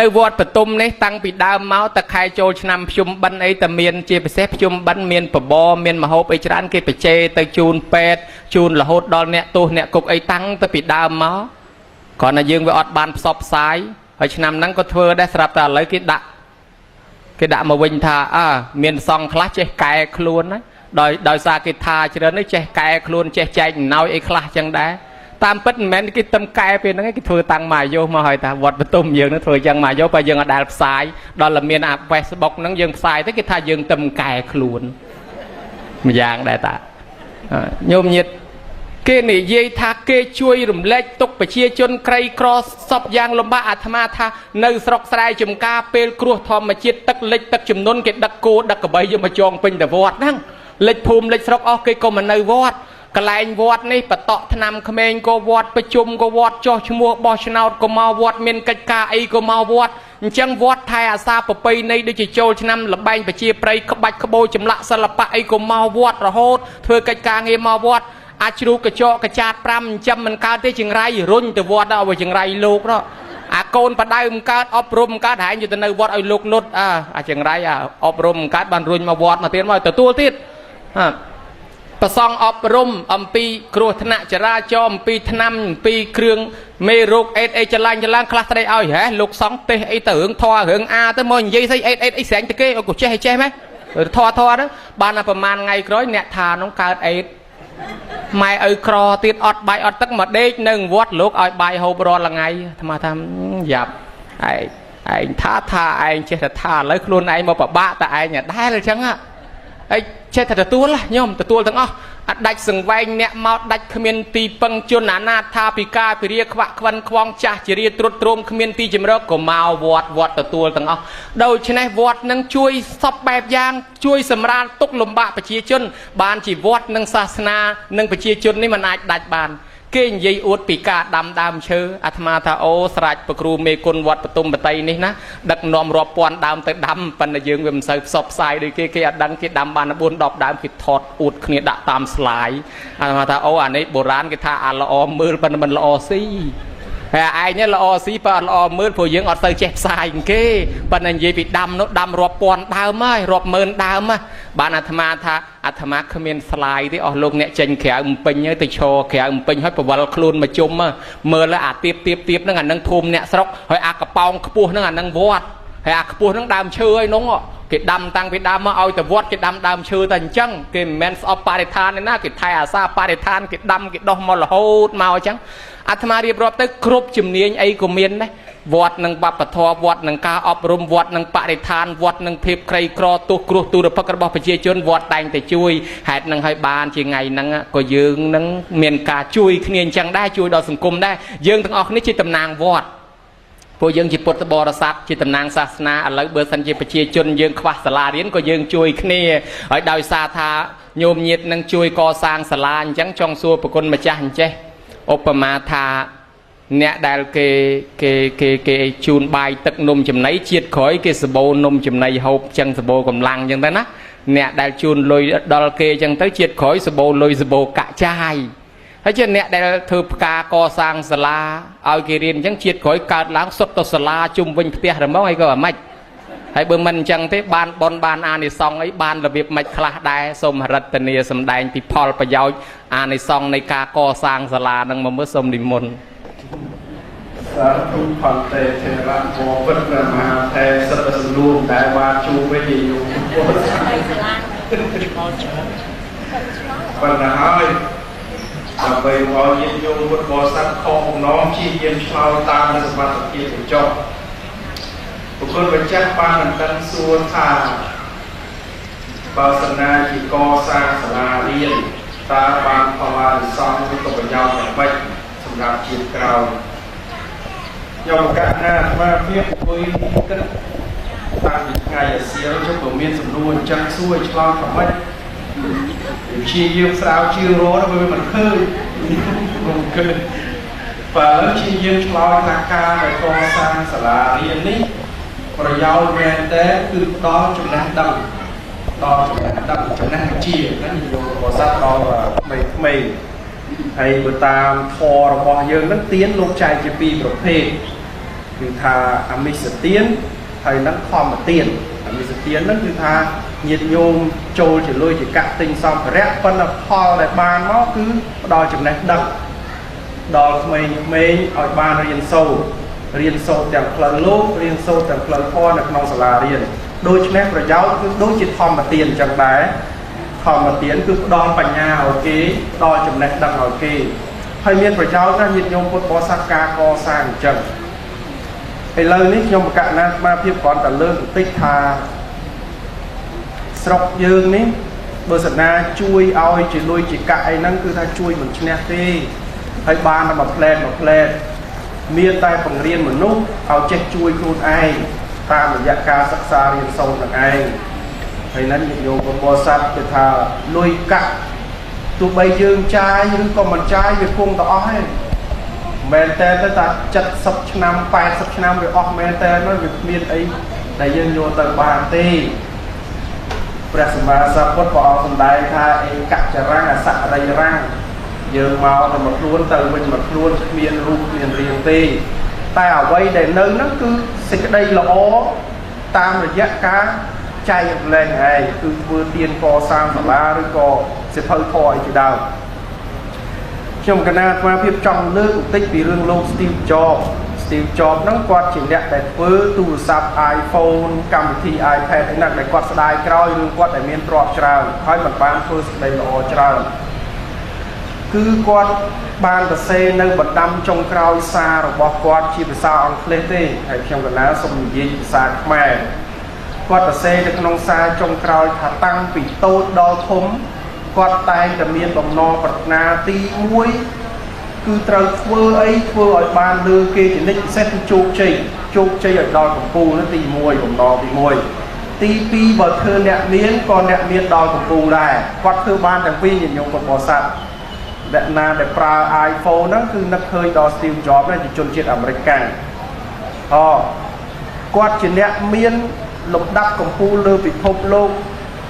នៅវត្តបតុមនេះតាំងពីដើមមកតខែចូលឆ្នាំភ្ជុំបិណ្ឌអីតែមានជាពិសេសភ្ជុំបិណ្ឌមានបបរមានមហូបអីច្រើនគេបច្ចេទៅជូនពេទ្យជូនរហូតដល់អ្នកទោសអ្នកគុកអីតាំងទៅពីដើមមកគ្រាន់តែយើងវាអត់បានផ្សព្វផ្សាយហើយឆ្នាំហ្នឹងក៏ធ្វើដែរស្រាប់តែឥឡូវគេដាក់មកវិញថាមានសង្ឃខ្លះចេះកែខ្លួនណាដោយសារគេថាច្រើននេះចេះកែខ្លួនចេះចែកអំណោយអីខ្លះចឹងដែរតាមពិតមិនមែនគេទំកែពេលហ្នឹងគេធ្វើតាំងមកអាយុមកហើយថាវត្តបតុមយើងនឹងធ្វើចឹងមកអាយុបើយើងអត់ដែលផ្សាយដល់តែមានអា Facebook ហ្នឹងយើងផ្សាយទៅគេថាយើងទំកែខ្លួនម្យ៉ាងដែរតាញោមញាតិគេនិយាយថាគេជួយរំលែកទុកប្រជាជនក្រីក្រសពយ៉ាងលំបាកអាត្មាថានៅស្រុកស្រែចំការពេលគ្រោះធម្មជាតិទឹកលិចទឹកជំនន់គេដឹកគោដឹកក្របីយកមកចងពេញទៅវត្តហ្នឹងលិចភូមិលិចស្រុកអស់គេក៏មកនៅវត្តកន្លែងវត្តនេះបតក់ឆ្នាំក្មេងក៏វត្តប្រជុំក៏វត្តចោះឈ្មោះបោះឆ្នោតក៏មកវត្តមានកិច្ចការអីក៏មកវត្តអញ្ចឹងវត្តថែអាសាប្រពៃណីដូចជាចូលឆ្នាំលបែងប្រជាប្រិយក្បាច់ក្បូរចម្លាក់សិល្បៈអីក៏មកវត្តរហូតធ្វើកិច្ចការងារមកវត្តអាចជ្រូកកញ្ចក់កចាត5ចិញ្ចឹមមិនកើតទេចង្រៃរុញទៅវត្តដល់ចង្រៃលោកនោះអាកូនបដៅមិនកើតអប់រំមិនកើតហែងទៅនៅវត្តឲ្យលោកលុតអាចង្រៃអប់រំមិនកើតបានរុញមកវត្តមកទៀតមកទទួលទៀតប្រសងអប់រំអំពីគ្រោះថ្នាក់ចរាចរណ៍អំពីថ្នាំអំពីគ្រឿងមេរោគអេដអីចលាញ់ខ្លះស្ដីឲ្យហ៎លោកសង្ឃទេសអីទៅរឿងធွာរឿងអាទៅមកនិយាយស្អីអេដអីស្រែងទៅគេឲ្យក៏ចេះម៉េចធွာទៅបានតែប្រហែលថ្ងៃក្រោយអ្នកថានោះកើតអេដម៉ែឪក្រទៀតអត់បាយអត់ទឹកមកដេកនៅវត្តលោកឲ្យបាយហូបរាល់ថ្ងៃអាត្មាថាយ៉ាប់ឯងថាឯងចេះតែថាឥឡូវខ្លួនឯងមកពិបាកតែឯងដែរអញ្ចឹងអីចេះតែទទួលញោមទទួលទាំងអស់អត់ដាច់សង្វែងអ្នកមកដាច់គ្មានទីពឹងជនអនាថាពិការពិរាខ្វាក់ខ្វិនខ្វងចាស់ជារាត្រុតត្រោមគ្មានទីជំរកក៏មកវត្តទទួលទាំងអស់ដូច្នេះវត្តនឹងជួយសពបែបយ៉ាងជួយសម្រាលទុក្ខលំបាកប្រជាជនបានជីវត្តនិងសាសនានិងប្រជាជននេះមិនអាចដាច់បានគេនិយាយអួតពីការដាំដើមឈើអាត្មាថាអូស្រេចប្រគ្រូមេគុណវត្តបតុមបតីនេះណាដឹកនាំរាប់ពាន់ដើមទៅដាំប៉ុន្តែយើងវាមិនសូវផ្សព្វផ្សាយដូចគេអត់ដឹងគេដាំបាន4 10ដើមគេថតអួតគ្នាដាក់តាមស្លាយអាត្មាថាអូអានេះបុរាណគេថាអាល្អមើលប៉ុន្តែមិនល្អស៊ីហើយឯងនេះល្អស៊ីបើអត់ល្អមើលព្រោះយើងអត់ទៅចេះផ្សាយគេប៉ុន្តែនិយាយពីដាំនោះដាំរាប់ពាន់ដើមហើយរាប់ម៉ឺនដើមបានអាត្មាថាអាត្មាគ្មានស្លាយទេអស់លោកអ្នកចេញក្រៅបំពេញទៅឈរក្រៅបំពេញហើយប្រវល់ខ្លួនមកជុំមើលអាទៀបហ្នឹងអានឹងធុំអ្នកស្រុកហើយអាកប៉ោងខ្ពស់ហ្នឹងអានឹងវត្តហើយអាខ្ពស់ហ្នឹងដើមឈើហើយនោះគេដាំតាំងពីដើមមកឲ្យទៅវត្តគេដាំដើមឈើតែអញ្ចឹងគេមិនមែនស្អប់បរិស្ថានទេណាគេថែអាសាបរិស្ថានគេដាំគេដោះមករហូតមកអញ្ចឹងអាត្មារៀបរាប់ទៅគ្រប់ជំនាញអីក៏មានដែរវត្តនឹងវប្បធម៌វត្តនឹងការអប់រំវត្តនឹងបរិស្ថានវត្តនឹងភាពក្រីក្រទោសគ្រោះទុរភិក្សរបស់ប្រជាជនវត្តតែងតែជួយហេតុនឹងឲ្យបានជាថ្ងៃហ្នឹងក៏យើងនឹងមានការជួយគ្នាអញ្ចឹងដែរជួយដល់សង្គមដែរយើងទាំងអស់គ្នាជាតំណាងវត្តពួកយើងជាពុទ្ធបរិស័ទជាតំណាងសាសនាឥឡូវបើសិនជាប្រជាជនយើងខ្វះសាលារៀនក៏យើងជួយគ្នាហើយដោយសារថាញោមញាតិនឹងជួយកសាងសាលាអញ្ចឹងចង់សួរប្រគុណម្ចាស់អញ្ចេះឧបមាថាអ្នកដែលគេជូនបាយទឹកនំចំណីជាតិក្រោយគេសបោនំចំណីហូបចឹងសបោកម្លាំងចឹងទៅណាអ្នកដែលជូនលុយដល់គេចឹងទៅជាតិក្រោយសបោលុយសបោកាក់ចាយហើយជាអ្នកដែលធ្វើផ្ការកសាងសាលាឲ្យគេរៀនអញ្ចឹងជាតិក្រោយកើតឡើងសុទ្ធទៅសាលាជុំវិញផ្ទះរមងហើយក៏អាម៉េចហើយបើមិនអញ្ចឹងទេបានបនបានអានិសង្ឃអីបានរបៀបមិនខ្លះដែរសូមរតនាសម្ដែងពីផលប្រយោជន៍អានិសង្ឃនៃការកសាងសាលានឹងមកមើលសូមនិមន្តសាធុផន្តិធេរៈពោពិតព្រះមហាថេរសិទ្ធិសំនួរដែលបានជួបវិញយូរបណ្ណាហើយដើម្បីឲ្យញាតិញោមពុទ្ធបរិស័ទខំបំណងជាយាមឆ្លើយតាមនៅសមត្ថភាពទៅចុះបុគ្គលបញ្ជាក់បានមិនដឹងសួរថាបើសិនណាជាកសាងសាលារៀនតើបានផលអានិសង្ឃឬក៏ប្រយោជន៍យ៉ាងម៉េចសម្រាប់ជាតិក្រោយខ្ញុំកណ្ណាអាត្មាភាពអង្គុយគិតតាំងពីថ្ងៃអាសៀលចុះក៏មានសំណួរអញ្ចឹងសួរឆ្លើយថាម៉េច chia dương sao chia rô nó với mình khơi mình khơi và nó chia dương loi thang ca để con sang sả là riêng ní và giao về tế cứ đó chúng ta đâm đó chúng ta chia nó nhiều bộ sát đó là mày hay bữa ta thò bỏ dương nó tiến lúc chạy chỉ vì một phêคือทาอมิสเตียนไทยนักความมาเตียนอมิสเตียนนั่นคือทาnhiệt nhôm trôi chỉ lôi chỉ cắt tinh xong phải rẽ phân là pho lại bàn nó cứ đòi chừng này đập đòi mình ở bàn riêng sâu chẳng lần lúc riêng sâu chẳng lần pho là non là riêng đôi chân nét rồi giáo cứ đôi chỉ thòm mà tiền chẳng đá thòm mà tiền cứ đòi phải nhà ở kế đòi chừng này đập ở kế hay miên rồi giáo ra nhiệt nhôm có sắc ca co sang chẳngไอ้เลยนี่ยมกะนะมาเพียบก่อนแต่เลิกติ๊กทาสระยืงนี่เบอร์สนาช่วยเอาจีลุยจีกะไอ้นั่นคือถ้าช่วยเหมือนชนะที่ให้บ้านมาแพลนเมียตายปังเรียนเหมือนนุ๊กเอาเจ็ดช่วยครูไอ้ตามระยะการศึกษาเรียนโซนต่างไอ้ไอ้นั้นโยมบริษัทจะทาลุยกะตัวใบยืงใจหรือก็มันใจไปพุ่งต่อให้แมนเตนตั้งแต่จัดสับชนำ8 ชนำไปออกแมนเตนนั่นเป็นเมียนไอ้แต่ยังโยนต่างบานตีประสมาสัพพะปอสมได้ท่าไอ้กัจจรังสักอะไรรังยืมเมาแต่มาคล้วนเติมเป็นมาคล้วนเมียนรูปเมียนเรียงตีแต่เอาไว้แต่เนื้อนั่นคือสิ่งใดละอ้อตามระยะการใจแรงไงคือเพื่อเตียนกอสร้างสาราหรือก็เสียเพิ่มพอจุดดาวtrong cái nào mà phim trong nước tích vì rương lô Steve Jobs nó quạt chỉ đẹp để với tu sạp iPhone cầm thì iPad ấy nặng để quạt đài cao rương quạt để miền trọt trào hỏi mặt ban first đây là trào cứ quạt ban tờ xe nơi bật đâm trong cao xa rồi bỏ quạt chỉ phải sao ăn lên đi hay trong cái nào xong gì xa mẹ quạt tờ xe được nông xa trong cao thả tăng vì tốt đo thấm quạt tayแต่មានបំណងប្រាថ្នាទី1គឺត្រូវធ្វើអីធ្វើឲ្យបានលើគេជានិច្ចពិសេសគឺជោគជ័យឲ្យដល់កំពូលនោះទី1បំណងទី1ទី2បើធ្វើអ្នកមានក៏អ្នកមានដល់កំពូលដែរគាត់ធ្វើបានទាំងពីរញញងកំបោស័ព្ទអ្នកណាដែលប្រើ iPhone ហ្នឹងគឺនឹកឃើញដល់ Steve Jobs ជាជនជាតិអាមេរិកកាំងគាត់ជាអ្នកមានលំដាប់កំពូលលើពិភពលោក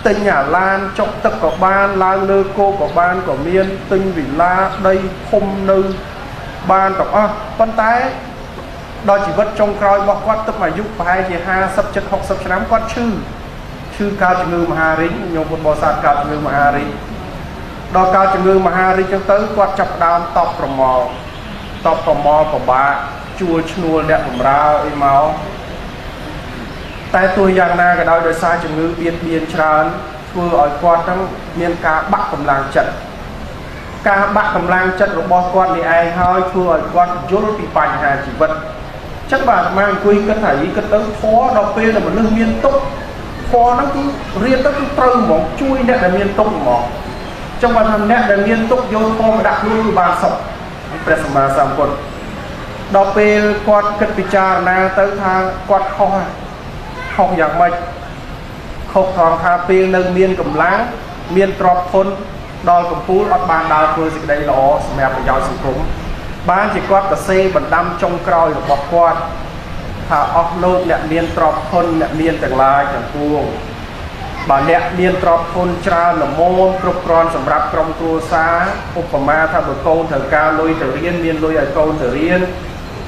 ទិញអាឡានចុកទឹកក៏បានឡើងលើគោក៏បានក៏មានទិញវិឡាដីភូមិនៅបានទាំងអស់ប៉ុន្តែដល់ជីវិតចុងក្រោយរបស់គាត់ទឹកអាយុប្រហែលជា50 60 ឆ្នាំគាត់ឈឺកើតជំងឺមហារីកញោមពុទ្ធបរិស័ទកើតជំងឺមហារីកដល់កើតជំងឺមហារីកចឹងទៅគាត់ចាប់ដើមតបប្រមល់ពិបាកជួលឈ្នួលអ្នកបម្រើអីមកតែទោះយ៉ាងណាក៏ដោយសារជំងឺបៀតបៀនច្រើនធ្វើឲ្យគាត់ទាំងមានការបាក់កម្លាំងចិត្តរបស់គាត់នេះឯងហើយធ្វើឲ្យគាត់យល់ពីបញ្ហាជីវិតចឹងបាទអាអង្គុយគិតថាគិតទៅធម៌ដល់ពេលដែលមនុស្សមានទុក្ខធម៌ហ្នឹងគឺរៀនទៅគឺត្រូវហ្មងជួយអ្នកដែលមានទុក្ខហ្មងចឹងបាទថាអ្នកដែលមានទុក្ខយកធម៌មកដាក់ខ្លួនគឺបានសុខព្រះសម្មាសម្ពុទ្ធដល់ពេលគាត់គិតពិចារណាទៅថាគាត់ខុសយ៉ាងម៉េចខុសត្រង់ថាពេលនៅមានកម្លាំងមានទ្រព្យធនដល់កំពូលអត់បានដើរធ្វើសេចក្តីល្អសម្រាប់ប្រយោជន៍សង្គមបានជាគាត់ទៅសេបណ្ដាំចុងក្រោយរបស់គាត់ថាអស់លោកអ្នកមានទ្រព្យធនអ្នកមានទាំងឡាយទាំងពួងបើអ្នកមានទ្រព្យធនច្រើនល្មមគ្រប់គ្រាន់សម្រាប់ក្រុមគ្រួសារឧបមាថាបើកូនត្រូវការលុយទៅរៀនមានលុយឲ្យកូនទៅរៀន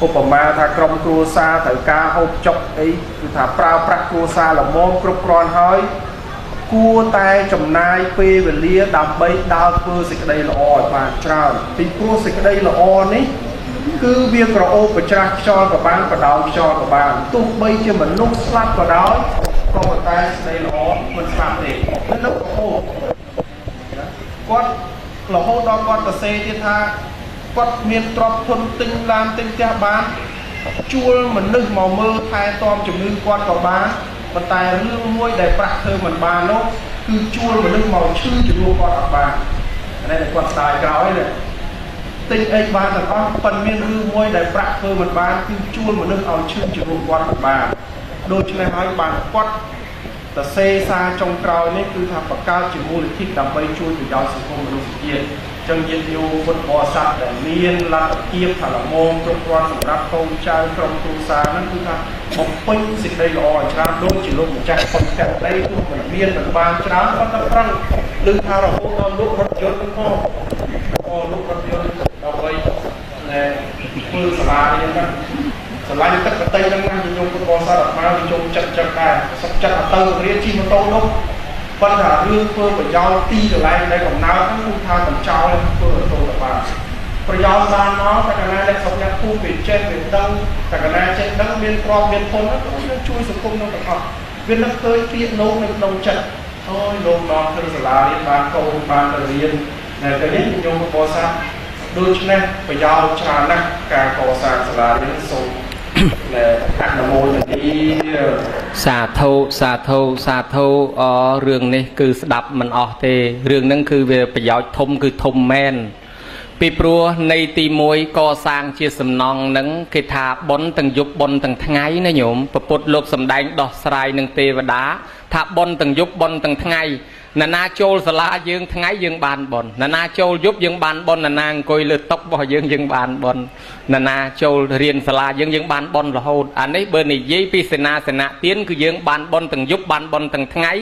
ឧបមាថាក្រុមគ្រួសារត្រូវការហូបចុកអីគឺថាប្រើប្រាស់គ្រួសារល្មមគ្រប់គ្រាន់ហើយគួរតែចំណាយពេលវេលាដើម្បីដើរធ្វើសេចក្តីល្អឲ្យបានច្រើនពីព្រោះសេចក្តីល្អនេះគឺវាក្រអូបប្រច្រាស់ខ្យល់ក៏បានបដោតខ្យល់ក៏បានទោះបីជាមនុស្សស្លាប់ក៏ដោយក៏ប៉ុន្តែសេចក្តីល្អមិនស្លាប់ទេនៅក្រអូបគាត់រហូតដល់គាត់ទៅសេទៀតថាគាត់មានទ្រព្យធនទិញឡានទិញផ្ទះបានជួលមនុស្សមកមើលថែទាំជំងឺគាត់ក៏បានប៉ុន្តែរឿងមួយដែលប្រាក់ធ្វើមិនបាននោះគឺជួលមនុស្សមកឈឺជំងឺគាត់អត់បានតែគាត់ស្ដាយក្រោយនេះទិញអីបានទាំងអស់ប៉ុន្តែមានរឿងមួយដែលប្រាក់ធ្វើមិនបានគឺជួលមនុស្សឲ្យឈឺជំងឺគាត់អត់បានដូច្នេះហើយបានគាត់ តសេសាចុងក្រោយនេះគឺថាបង្កើតជាមូលនិធិដើម្បីជួយប្រយោជន៍សង្គមមនុស្សជាតិចឹងញាតិញោមពុទ្ធបរិស័ទដែលមានលទ្ធភាពថាល្មមគ្រប់គ្រាន់សម្រាប់កូនចៅក្រុមគ្រួសារហ្នឹងគឺថាបំពេញសេចក្តីល្អឲ្យច្រើនដូចជាលោកម្ចាស់ប៉ុនកាត់ដីទោះមិនមានមិនបានច្រើនប៉ុន្តែប្រឹងលើកថារហូតដល់លោករថយន្តផងលោករថយន្តដើម្បីធ្វើសាលារៀនហ្នឹងសាលាទឹកកន្ទៃហ្នឹងណាញោមពុទ្ធបរិស័ទអត់មកញោមចិត្តដែរសុខចិត្តទៅរៀនជិះម៉ូតូនោះប៉ុន្តែរឿងធ្វើប្រយោជន៍ទីកន្លែងដែលកំណើតហ្នឹងគឺថាមិនចោលធ្វើរហូតដល់បានប្រយោជន៍បានមកតែកណ្ណាដែលស្រុកអ្នកភូមិវាចេះវាដឹងតែកណ្ណាចេះដឹងមានគ្រាប់មានធនហ្នឹងគឺជួយសង្គមនោះទាំងអស់វានឹកឃើញពីលោកនៅក្នុងចិត្តអូយលោកនាំធ្វើសាលារៀនបានកូនបានទៅរៀនតែទៅនេះញោមបរិស័ទដូច្នេះប្រយោជន៍ច្រើនណាស់ការកសាងសាលារៀនសូមអនុមោទនាសាធុសាធុសាធុរឿងនេះគឺស្ដាប់មិនអស់ទេរឿងហ្នឹងគឺវាប្រយោជន៍ធំគឺធំមែនពីព្រោះនៃទី1កសាងជាសំណង់ហ្នឹងគេថាបុណ្យទាំងយប់បុណ្យទាំងថ្ងៃណាញោមពពុទ្ធលោកសំដែងដោះស្រាយនឹងទេវតាថាបុណ្យទាំងយប់បុណ្យទាំងថ្ងៃណានាចូលសាលាយើងថ្ងៃយើងបានបុណ្យណានាចូលយប់យើងបានបុណ្យណានាអង្គុយលើតុរបស់យើងបានបុណ្យណានាចូលរៀនសាលាយើងបានបុណ្យរហូតអានេះបើនិយាយពីសេនាសនៈទានគឺយើងបានបុណ្យទាំងយប់បានបុណ្យទាំងថ្ងៃ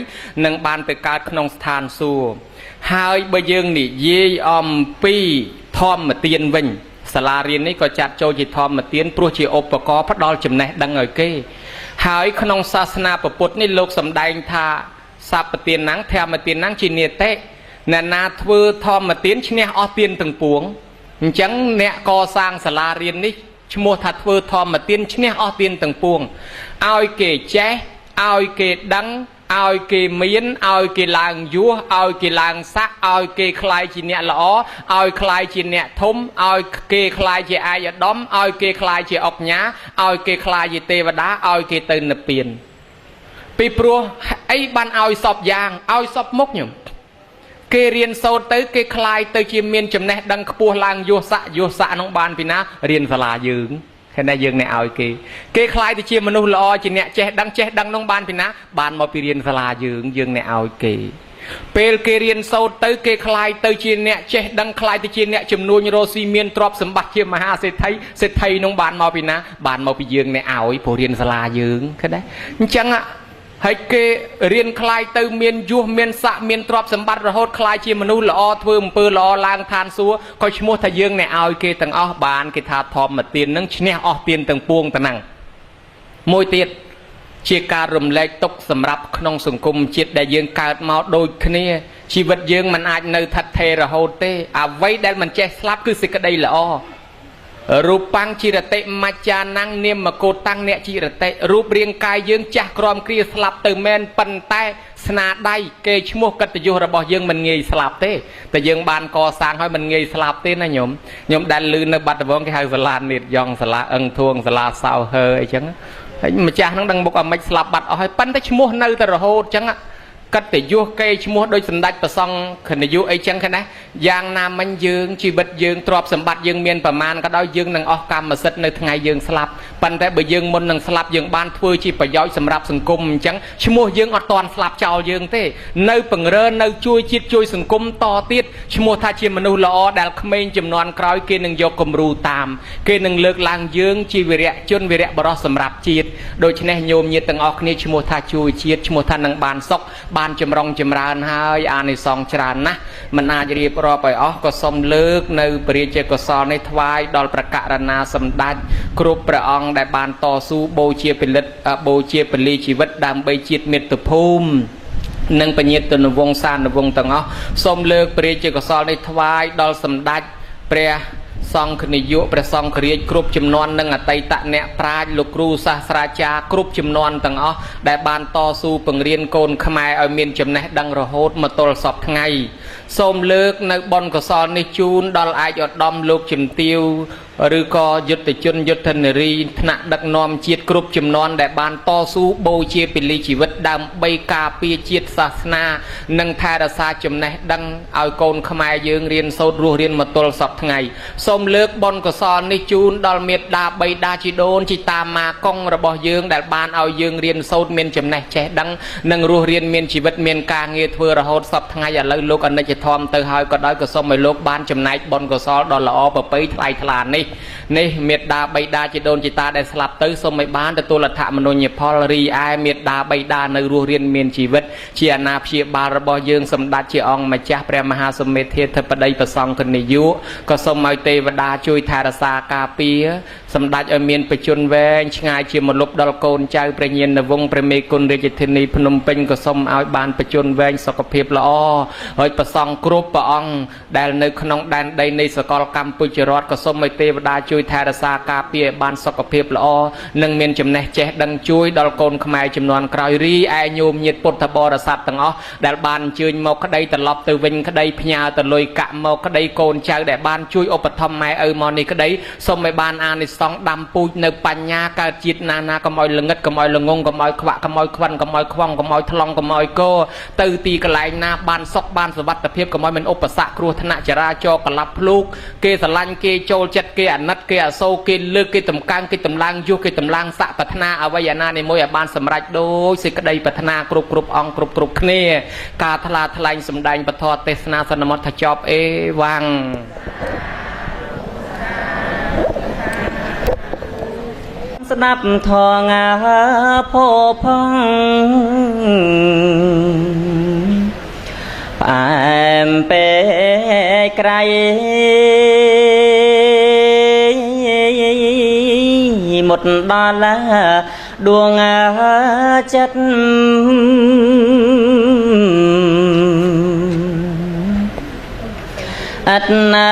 និងបានទៅកើតក្នុងស្ថានសួគ៌ហើយបើយើងនិយាយអំពីធម្មទានវិញសាលារៀននេះក៏ចាត់ចូលជាធម្មទានព្រោះជាឧបករណ៍ផ្ដល់ចំណេះដឹងឲ្យគេហើយក្នុងសាសនាពុទ្ធនេះលោកសម្ដែងថាសព្វទានណាំងធម្មទានណាំងជានិតិអ្នកណាធ្វើធម្មទានឈ្នះអស់ទានទាំងពួងអញ្ចឹងអ្នកកសាងសាលារៀននេះឈ្មោះថាធ្វើធម្មទានឈ្នះអស់ទានទាំងពួងឲ្យគេចេះឲ្យគេដឹងឲ្យគេមានឲ្យគេឡើងយោះឲ្យគេឡើងស័ក្តិឲ្យគេខ្លាយជាអ្នកល្អឲ្យខ្លាយជាអ្នកធំឲ្យគេខ្លាយជាអាយឧត្តមឲ្យគេខ្លាយជាអុកញ៉ាឲ្យគេខ្លាយជាទេវតាឲ្យគេទៅនិព្វានពីព្រោះអីបានឲ្យសពយ៉ាងឲ្យសពមុខញោមគេរៀនសូត្រទៅគេខ្លាយទៅជាមានចំណេះដឹងខ្ពស់ឡើងយោះស័ក្តិនោះបានពីណារៀនសាលាយើងឃើញតែយើងអ្នកឲ្យគេខ្លាយទៅជាមនុស្សល្អជាអ្នកចេះដឹងនោះបានពីណាបានមកពីរៀនសាលាយើងអ្នកឲ្យគេពេលគេរៀនសូត្រទៅគេខ្លាយទៅជាអ្នកចេះដឹងខ្លាយទៅជាអ្នកចំនួនរស់ស៊ីមានទ្រព្យសម្បត្តិជាមហាសេដ្ឋីនោះបានមកពីណាបានមកពីយើងអ្នកឲ្យព្រោះរៀនសាលាយើងឃើញទេអញ្ចឹងហើយគេរៀនខ្លាយទៅមានយុះមានស័ក្តិមានទ្រព្យសម្បត្តិរហូតខ្លាយជាមនុស្សល្អធ្វើអំពើល្អឡើងឋានសួគ៌ក៏ឈ្មោះថាយើងអ្នកឲ្យគេទាំងអស់បានគេថាធម្មទាននឹងឈ្នះអស់ទានទាំងពួងទៅហ្នឹងមួយទៀតជាការរំលែកទុក្ខសម្រាប់ក្នុងសង្គមជាតិដែលយើងកើតមកដូចគ្នាជីវិតយើងមិនអាចនៅថិតថេររហូតទេអ្វីដែលមិនចេះស្លាប់គឺសេចក្តីល្អរូបังจิรติមច្ចានังនាមកោតាំងអ្នកจิรតិរូបរាងកាយយើងចាស់ក្រមគ្រាស្លាប់ទៅមែនប៉ុន្តែស្នាដៃគេឈ្មោះកិត្តិយសរបស់យើងមិនងាយស្លាប់ទេតែយើងបានកសាងឲ្យមិនងាយស្លាប់ទេណាញោមដែលលឺនៅបាត់ដំបងគេហៅសាលានិតយ៉ងសាលាអឹងធួងសាលាសៅហើអីចឹងហើយម្ចាស់ហ្នឹងដឹងមុខអាម៉េចស្លាប់បាត់អស់ហើយប៉ុន្តែឈ្មោះនៅតែរហូតចឹងកិត្តិយសគេឈ្មោះដូចសម្ដេចប្រសង់ខណយុអីចឹងហ្នឹងណាយ៉ាងណាមិញយើងជីវិតយើងទ្រព្យសម្បត្តិយើងមានប្រមាណក៏ដោយយើងនឹងអស់កម្មសិទ្ធិនៅថ្ងៃយើងស្លាប់ប៉ុន្តែបើយើងមុននឹងស្លាប់យើងបានធ្វើជាប្រយោជន៍សម្រាប់សង្គមអញ្ចឹងឈ្មោះយើងអត់ទាន់ស្លាប់ចោលយើងទេនៅពង្រើនៅជួយជាតិជួយសង្គមតទៀតឈ្មោះថាជាមនុស្សល្អដែលក្មេងចំនួនក្រោយគេនឹងយកគំរូតាមគេនឹងលើកឡើងយើងជាវីរៈជនវីរៈបរិសសម្រាប់ជាតិដូច្នេះញោមញាតិទាំងអស់គ្នាឈ្មោះថាជួយជាតិឈ្មោះថានឹងបានសុខបានចម្រុងចម្រើនហើយអានិសង្សច្រើនណាស់មិនអាចរៀបរាប់ឲ្យអស់ក៏សូមលើកនៅព្រះរាជកុសលនេះថ្វាយដល់ព្រះករណាសម្ដេចគ្រប់ព្រះអង្គដែលបានតស៊ូបូជាពលិទ្ធបូជាពលីជីវិតដើម្បីជាតិមាតុភូមិនិងបញ្ញាទនវង្សានុវង្សទាំងអស់សូមលើកព្រះរាជកុសលនេះថ្វាយដល់សម្ដេចព្រះសង្ឃនាយកព្រះសង្ឃរាជគ្រប់ចំនួននិងអតីតអ្នកប្រាជ្ញលោកគ្រូសាស្ត្រាចារ្យគ្រប់ចំនួនទាំងអស់ដែលបានតស៊ូបង្រៀនកូនខ្មែរឲ្យមានចំណេះដឹងរហូតមកទល់សពថ្ងៃសូមលើកនៅបុណ្យកុសលនេះជូនដល់ឯកឧត្តមលោកជំទាវឬក៏យុទ្ធជនយុទ្ធនារីថ្នាក់ដឹកនាំជាតិគ្រប់ចំនួនដែលបានតស៊ូបូជាពលីជីវិត ដើមបីការពារជាតិសាសនានិងថែរក្សាចំណេះដឹងឲ្យកូនខ្មែរយើងរៀនសូត្ររស់រៀនមកទល់សពថ្ងៃសូមលើកបុណ្យកុសលនេះជូនដល់មេត្តាបិតាជីដូនជីតាម៉ាកុងរបស់យើងដែលបានឲ្យយើងរៀនសូត្រមានចំណេះចេះដឹងនិងរស់រៀនមានជីវិតមានការងារធ្វើរហូតសពថ្ងៃឥឡូវលោកអនិច្ចធម៌ទៅហើយក៏ដោយក៏សូមឲ្យលោកបានចំណែកបុណ្យកុសលដ៏ល្អប្រពៃថ្លៃថ្លានេះមេត្តាបិតាជីដូនជីតាដែលស្លាប់ទៅសូមឲ្យបានទទួលអត្ថមនោញ្ញផលរីឯមេត្តាបិតានៅរស់រៀនមានជីវិតជាអាណាព្យាបាលរបស់យើងសម្ដេចជាអង្គម្ចាស់ព្រះមហាសមេធាធិបតីប្រសង្ឃនាយកក៏សូមឲ្យទេវតាជួយថែរក្សាការពារសម្ដេចឲ្យមានបច្ចុប្បន្នវែងឆ្ងាយជាមលុបដល់កូនចៅព្រះញាណវង្សព្រះមេគុណរាជធានីភ្នំពេញក៏សូមឲ្យបានបច្ចុប្បន្នវែងសុខភាពល្អហើយប្រសង្ឃគ្រប់ព្រះអង្គដែលនៅក្នុងដែនដីនៃសកលកម្ពុជារដ្ឋក៏សូមឲ្យទេវតាជួយថែរក្សាការពារឲ្យបានសុខភាពល្អនិងមានចំណេះចេះដឹងជួយដល់កូនខ្មែរចំនួនក្រោយរីឯញោមញាតិពុទ្ធបរិស័ទទាំងអស់ដែលបានអញ្ជើញមកក្តីត្រឡប់ទៅវិញក្តីផ្ញើទៅលុយកាក់មកក្តីកូនចៅដែលបានជួយឧបត្ថម្ភម៉ែឪមកនេះក្តីសូមឲ្យបានអានិសង្សដាំពូជនៅបញ្ញាកើតជាតិណាណាកុំឲ្យល្ងិតកុំឲ្យល្ងងកុំឲ្យខ្វាក់កុំឲ្យខ្វិនកុំឲ្យខ្វងកុំឲ្យថ្លង់កុំឲ្យកោទៅទីកន្លែងណាបានសុខបានសុវត្ថិភាពកុំឲ្យមានឧបសគ្គគ្រោះថ្នាក់ចរាចរណ៍កលាប់ភ្លូកគេស្រឡាញ់គេចូលចិត្តគេអាណិតគេអសូរគេលើកគេតម្កើងគេតម្លើងយុះគេតម្លើងស័ក្តិប្រាថ្នាអ្វីអាណានីមួយឲ្យបានសម្រេចដោយសេចក្តីប្រាថ្នាគ្រប់អង្គគ្រប់គ្នាការថ្លាថ្លែងសម្ដែងពធទេសនាសន្មតថាចប់អេវ៉ាំងស្ដាប់ធងផោផងផ្អែមពេកក្រៃមុតដល់ដួងចិត្តអត់ណា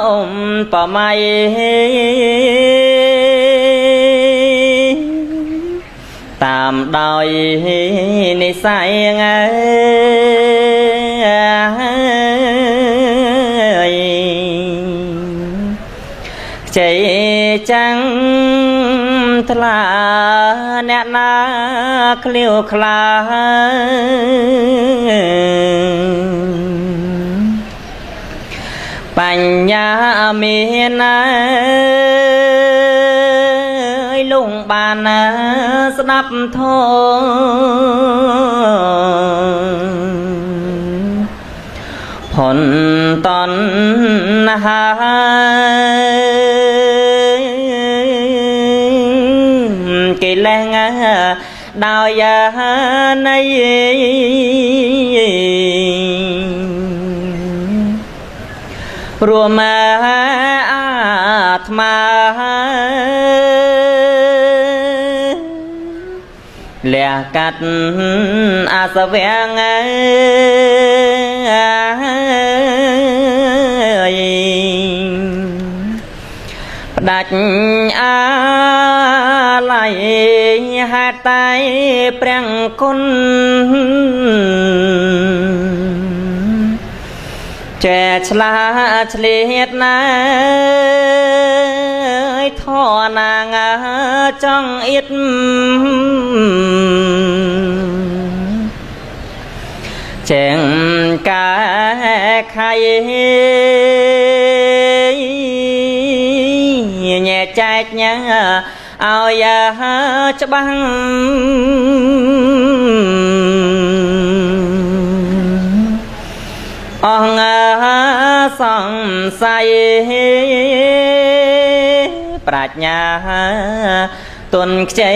អ៊ំបមៃតាមដោយនិស័យជ័យចាំងថ្លាអ្នកណាក្លៀវខ្លាបញ្ញាមានណាលងបានណាស្ដាប់ធម៌ផុនតនហើយកិលេសដោយនៃរួមអាត្មាលះកាត់អាសវៈផ្ដាច់អាឡ័យហេតុតែព្រះគុណចែឆ្លាឆ្លៀតណាយធនាងចង់អៀតចេងកាខៃញែចែកញ៉ាឲ្យច្បាស់អង្គសង្ស័យប្រាជ្ញាទុនខ្ចី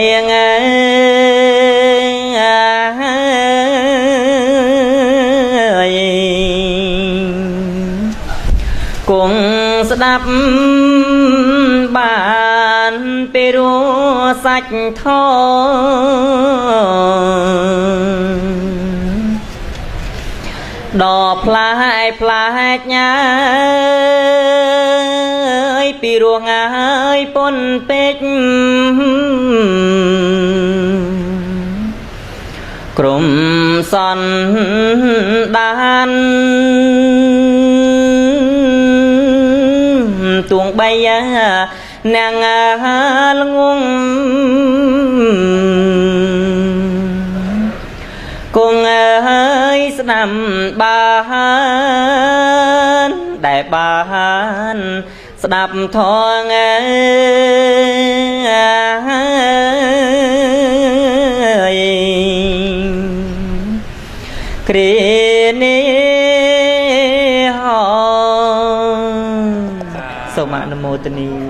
គង់ស្ដាប់បានពីរសាច់ធដល់ផ្លែផ្លែញ៉ាយពីរងហើយពុនពេកក្រុមសនដានទួងបីនាងល្ងង ចាំបានដែលបានស្ដាប់ធម៌គ្រានេះហោសូមអនុមោទនា